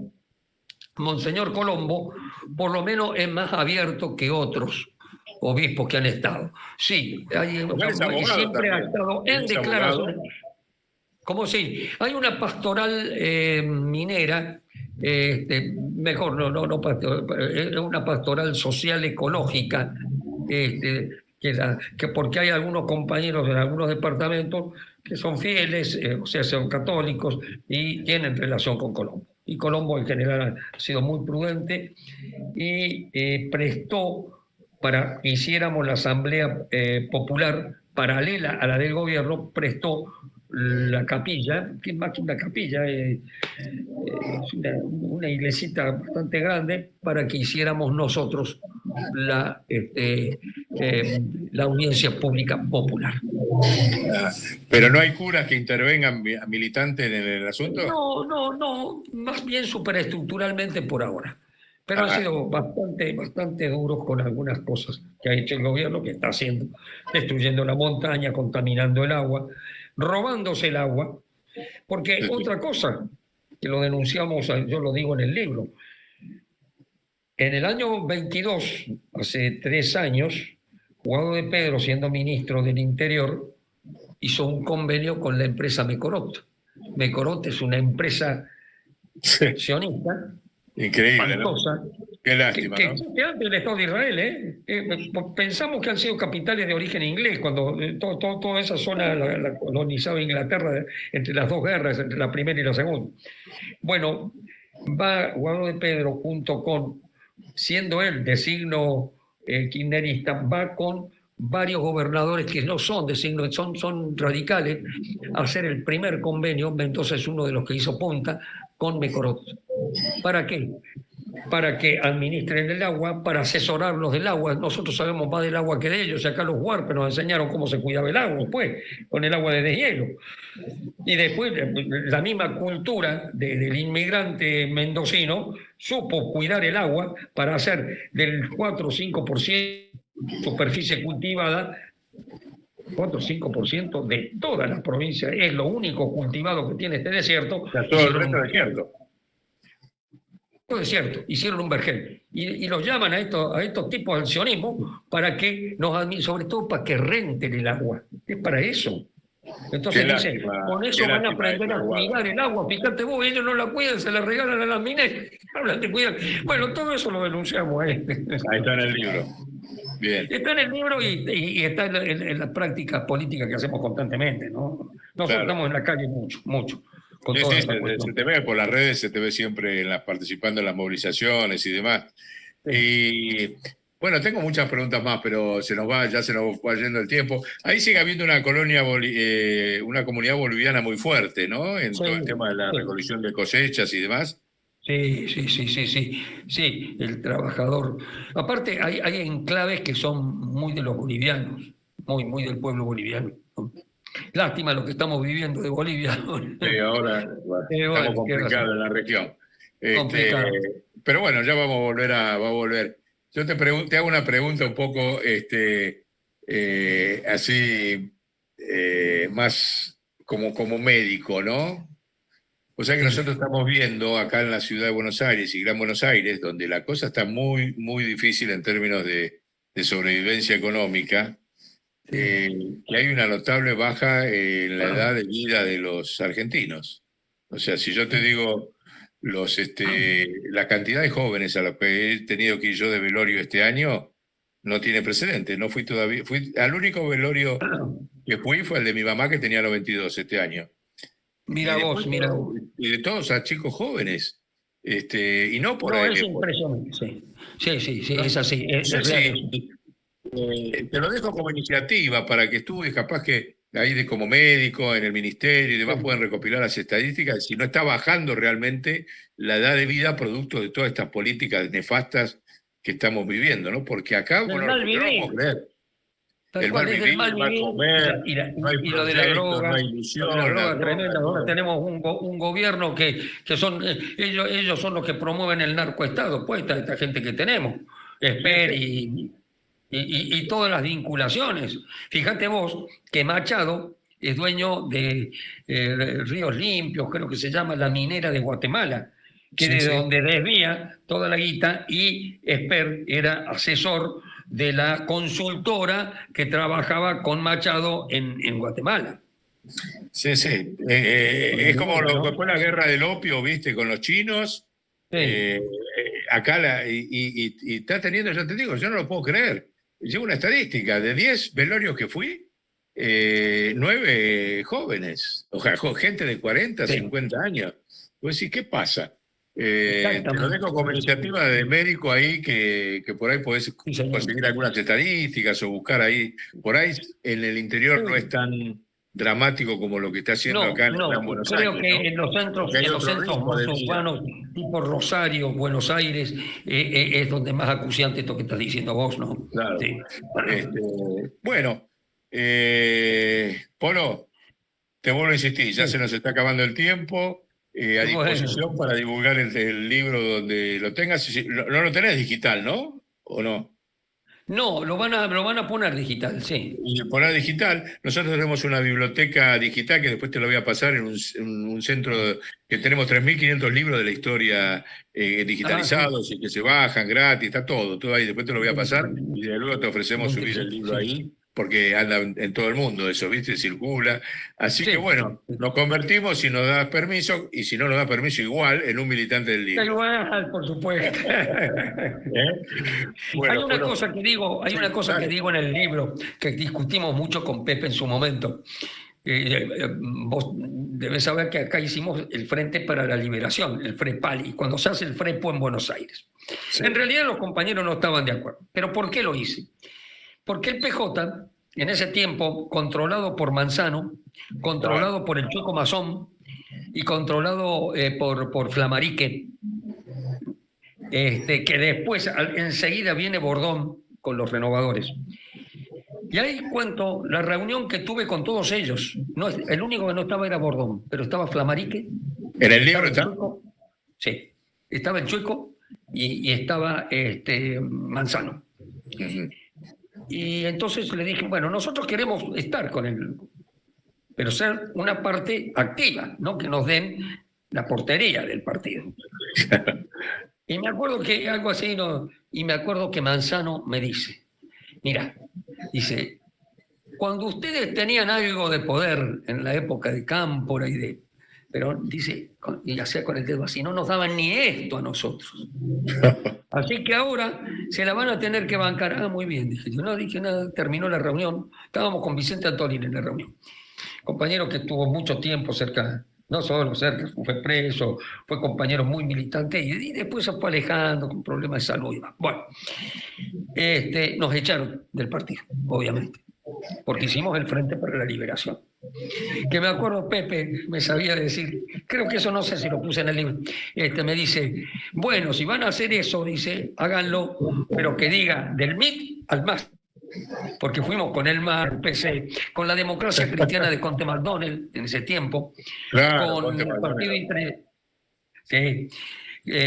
Monseñor Colombo, por lo menos es más abierto que otros obispos que han estado. Sí, siempre ha estado en declaraciones. Como si hay una pastoral minera, mejor no es una pastoral social ecológica, que porque hay algunos compañeros en algunos departamentos que son fieles, o sea, son católicos y tienen relación con Colombo. Y Colombo en general ha sido muy prudente y prestó para que hiciéramos la asamblea popular paralela a la del gobierno, prestó la capilla, que es más que una capilla, es una iglesita bastante grande, para que hiciéramos nosotros la audiencia pública popular. ¿Pero no hay curas que intervengan militantes en el asunto? No, más bien superestructuralmente por ahora. Pero han sido bastante duros con algunas cosas que ha hecho el gobierno, que está haciendo, destruyendo la montaña, contaminando el agua, robándose el agua. Porque otra cosa, que lo denunciamos, yo lo digo en el libro, en el año 22, hace 3 años, Guado de Pedro, siendo ministro del Interior, hizo un convenio con la empresa Mecorot. Mecorot es una empresa sionista, increíble, espantosa, ¿no? Qué lástima, que ¿no? existe antes del Estado de Israel. Pensamos que han sido capitales de origen inglés, cuando toda esa zona la colonizaba Inglaterra entre las 2 guerras, entre la primera y la segunda. Bueno, va Guado de Pedro junto con, siendo él de signo kirchnerista, va con varios gobernadores que no son de signo, son radicales, a hacer el primer convenio. Mendoza es uno de los que hizo punta con Mecorot. ¿Para qué? Para que administren el agua, para asesorarlos del agua. Nosotros sabemos más del agua que de ellos. Acá los huarpes nos enseñaron cómo se cuidaba el agua, pues, con el agua de deshielo. Y después la misma cultura del inmigrante mendocino supo cuidar el agua para hacer del 4 o 5% superficie cultivada, 4 o 5% de toda la provincia. Es lo único cultivado que tiene este desierto. O sea, todo el resto es desierto. Desierto, hicieron un vergel y los llaman a estos tipos al sionismo para que sobre todo para que renten el agua. Es para eso. Entonces dicen, con eso van a aprender a cuidar el agua. Fíjate vos, ellos no la cuidan, se la regalan a las mineras. Hablan de cuidar. Bueno, todo eso lo denunciamos ahí. Ahí está en el libro. Bien. Está en el libro y está en las prácticas políticas que hacemos constantemente, ¿no? Nosotros estamos en la calle mucho. Sí, se te ve por las redes, se te ve siempre participando en las movilizaciones y demás. Y bueno, tengo muchas preguntas más, pero ya se nos va yendo el tiempo. Ahí sigue habiendo una comunidad boliviana muy fuerte, ¿no? En todo el tema de la recolección de cosechas y demás. Sí, el trabajador. Aparte, hay enclaves que son muy de los bolivianos, muy del pueblo boliviano. Lástima lo que estamos viviendo de Bolivia. Sí, ahora estamos complicados en la región. Pero bueno, ya va a volver. Yo te hago una pregunta un poco así, más como médico, ¿no? O sea que nosotros estamos viendo acá en la ciudad de Buenos Aires y Gran Buenos Aires, donde la cosa está muy, muy difícil en términos de sobrevivencia económica, que hay una notable baja en la edad de vida de los argentinos. O sea, si yo te digo la cantidad de jóvenes a los que he tenido que ir yo de velorio este año, no tiene precedente. No fui todavía, al único velorio que fui fue el de mi mamá, que tenía 92 este año. Mira vos. Y de todos a chicos jóvenes. Y no por es impresionante, sí, es así. Te lo dejo como iniciativa para que estudies, capaz que ahí como médico, en el ministerio y demás pueden recopilar las estadísticas, si no está bajando realmente la edad de vida producto de todas estas políticas nefastas que estamos viviendo, ¿no? Porque acá no lo podemos creer. El mal vivir, mal comer, y lo de la droga, no hay ilusión. La droga tremenda. Ahora tenemos un gobierno que son ellos son los que promueven el narcoestado, pues esta gente que tenemos, Esper y todas las vinculaciones. Fíjate vos que Machado es dueño de Ríos Limpios, creo que se llama la minera de Guatemala, que donde desvía toda la guita, y Esper era asesor de la consultora que trabajaba con Machado en Guatemala. Sí. Es como lo que fue la guerra del opio, ¿viste? Con los chinos. Acá y está teniendo, ya te digo, yo no lo puedo creer. Llevo una estadística, de 10 velorios que fui, 9 jóvenes, o sea, gente de 40, 50 años. Pues sí, ¿qué pasa? Te lo dejo como iniciativa de médico ahí, que por ahí podés conseguir algunas estadísticas o buscar ahí. Por ahí en el interior no es tan dramático como lo que está haciendo acá en Buenos Aires. Creo que en los centros más urbanos, tipo Rosario, Buenos Aires, es donde más acuciante esto que estás diciendo vos, ¿no? Claro. Sí. Bueno, Polo, te vuelvo a insistir, ya se nos está acabando el tiempo. a disposición para divulgar el libro donde lo tengas. No, no lo tenés digital, ¿no? ¿O no? No, lo van a poner digital, sí. Y poner digital, nosotros tenemos una biblioteca digital que después te lo voy a pasar en un centro que tenemos 3.500 libros de la historia digitalizados y que se bajan gratis, está todo ahí, después te lo voy a pasar y de luego te ofrecemos subir el libro ahí, porque anda en todo el mundo eso, ¿viste? Circula. Así que bueno, nos convertimos si nos das permiso, y si no nos das permiso igual, en un militante del libro. Igual, por supuesto. Bueno, hay una cosa que digo en el libro, que discutimos mucho con Pepe en su momento. Vos debés saber que acá hicimos el Frente para la Liberación, el FREPALI, cuando se hace el FREPO en Buenos Aires. Sí. En realidad los compañeros no estaban de acuerdo. ¿Pero por qué lo hice? Porque el PJ, en ese tiempo, controlado por Manzano, controlado por el Chueco Mazón y controlado por Flamarique, que después enseguida viene Bordón con los renovadores. Y ahí cuento la reunión que tuve con todos ellos. No, el único que no estaba era Bordón, pero estaba Flamarique. ¿En el libro está? Sí, estaba el Chueco y estaba Manzano. Uh-huh. Y entonces le dije, bueno, nosotros queremos estar con él, pero ser una parte activa, no que nos den la portería del partido. Y me acuerdo que algo así, y me acuerdo que Manzano me dice, mira, dice, cuando ustedes tenían algo de poder en la época de Cámpora pero dice, y hacía con el dedo así, no nos daban ni esto a nosotros. Así que ahora se la van a tener que bancar. Ah, muy bien, dije yo. No dije nada, terminó la reunión. Estábamos con Vicente Antolín en la reunión. Compañero que estuvo mucho tiempo cerca, no solo cerca, fue preso, fue compañero muy militante y después se fue alejando con problemas de salud. Bueno, nos echaron del partido, obviamente, porque hicimos el Frente para la Liberación. Que me acuerdo, Pepe me sabía decir, creo que eso no sé si lo puse en el libro, me dice, bueno, si van a hacer eso, dice, háganlo, pero que diga del MIT al MAS, porque fuimos con el MAS, el PC, con la Democracia Cristiana de Conte McDonald en ese tiempo, claro, con el partido sí,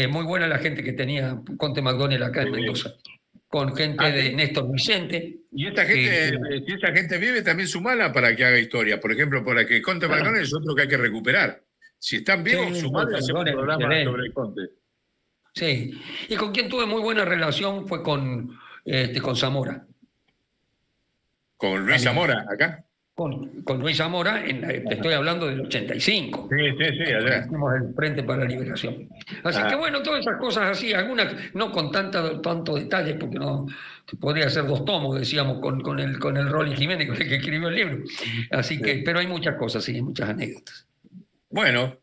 muy buena la gente que tenía Conte McDonald acá en Mendoza, con gente de Néstor Vicente. Y esta gente, si esta gente vive, también sumala para que haga historia. Por ejemplo, para que Conte McDonald es otro que hay que recuperar. Si están vivos, sumala, hacemos un programa sobre el Conte. Sí, y con quien tuve muy buena relación fue con Zamora. ¿Con Luis Zamora, acá? Con Luis Zamora, te estoy hablando del 85. Sí, allá. Hicimos el Frente para la Liberación. Así que bueno, todas esas cosas así, algunas no con tanto detalle, porque no podría hacer 2 tomos, decíamos, con el Rolly Jiménez, que escribió el libro. Así que, pero hay muchas cosas, sí, muchas anécdotas. Bueno,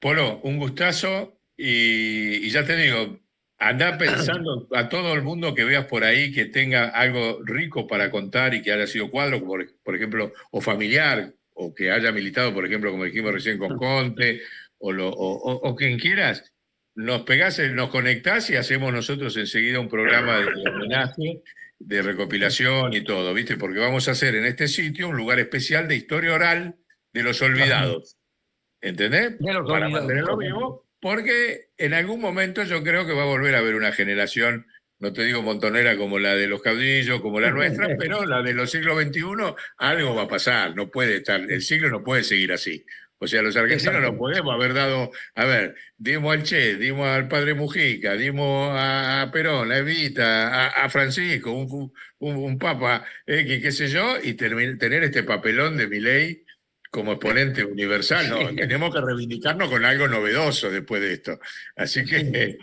Polo, un gustazo y ya te digo, andá pensando a todo el mundo que veas por ahí que tenga algo rico para contar y que haya sido cuadro, por ejemplo, o familiar, o que haya militado, por ejemplo, como dijimos recién con Conte, o quien quieras, nos conectás y hacemos nosotros enseguida un programa de homenaje, de recopilación y todo, ¿viste? Porque vamos a hacer en este sitio un lugar especial de historia oral de los olvidados, ¿entendés? Para mantenerlo vivo. Porque en algún momento yo creo que va a volver a haber una generación, no te digo montonera como la de los caudillos, como la nuestra, pero la de los siglos XXI, algo va a pasar, no puede estar, el siglo no puede seguir así. O sea, los argentinos no podemos haber dado, dimos al Che, dimos al padre Mujica, dimos a Perón, a Evita, a Francisco, un papa, qué sé yo, y tener este papelón de Milei como exponente universal. No, tenemos que reivindicarnos con algo novedoso después de esto. Así que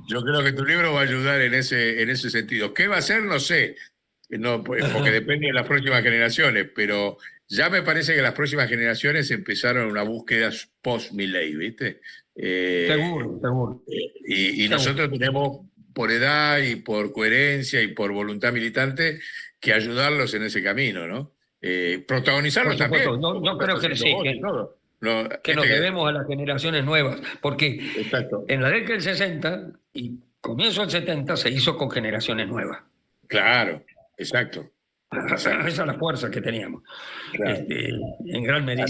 yo creo que tu libro va a ayudar en ese sentido. ¿Qué va a ser? No sé, porque depende de las próximas generaciones, pero ya me parece que las próximas generaciones empezaron una búsqueda post-Milei, ¿viste? Seguro. Y nosotros tenemos, por edad y por coherencia y por voluntad militante, que ayudarlos en ese camino, ¿no? Protagonizarlos también. Yo creo que sí, que nos debemos a las generaciones nuevas, porque en la década del 60 y comienzo del 70 se hizo con generaciones nuevas. Claro, exacto. Esa es la fuerza que teníamos, claro. En gran medida.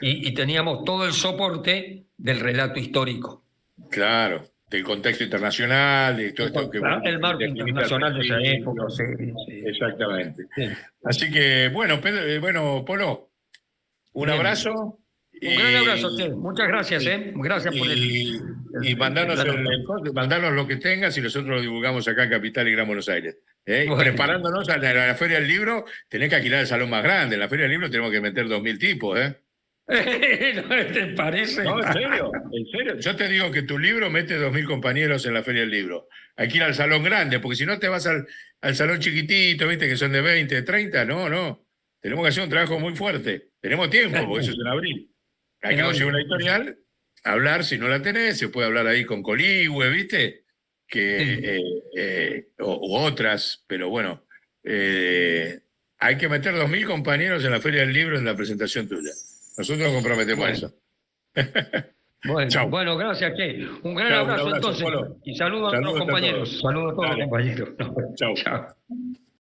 y teníamos todo el soporte del relato histórico. Claro, del contexto internacional, de todo esto que El marco internacional de esa época. Sí. Exactamente. Sí. Así que, bueno, bueno, Polo, un Bien. abrazo. Un gran abrazo a usted. Muchas gracias, ¿eh? Gracias por Y mandarnos, mandarnos lo que tengas y nosotros lo divulgamos acá en Capital y Gran Buenos Aires. Bueno. Preparándonos a la Feria del Libro, tenés que alquilar el salón más grande. En la Feria del Libro tenemos que meter 2.000 tipos, ¿eh? ¿No te parece? No, en serio, en serio. Yo te digo que tu libro mete 2.000 compañeros en la Feria del Libro. Hay que ir al salón grande, porque si no te vas al salón chiquitito, viste, que son de 20, de 30. No. Tenemos que hacer un trabajo muy fuerte. Tenemos tiempo, porque eso es en abril. Hay que conseguir una editorial, hablar, si no la tenés, se puede hablar ahí con Coligüe, ¿viste? U otras, pero bueno, hay que meter 2.000 compañeros en la Feria del Libro en la presentación tuya. Nosotros nos comprometemos a eso. Bueno, gracias, che. Un gran Chau, abrazo, un abrazo, entonces. Polo. Y saludos a todos los compañeros. Saludos a todos los compañeros. Chau. Chao.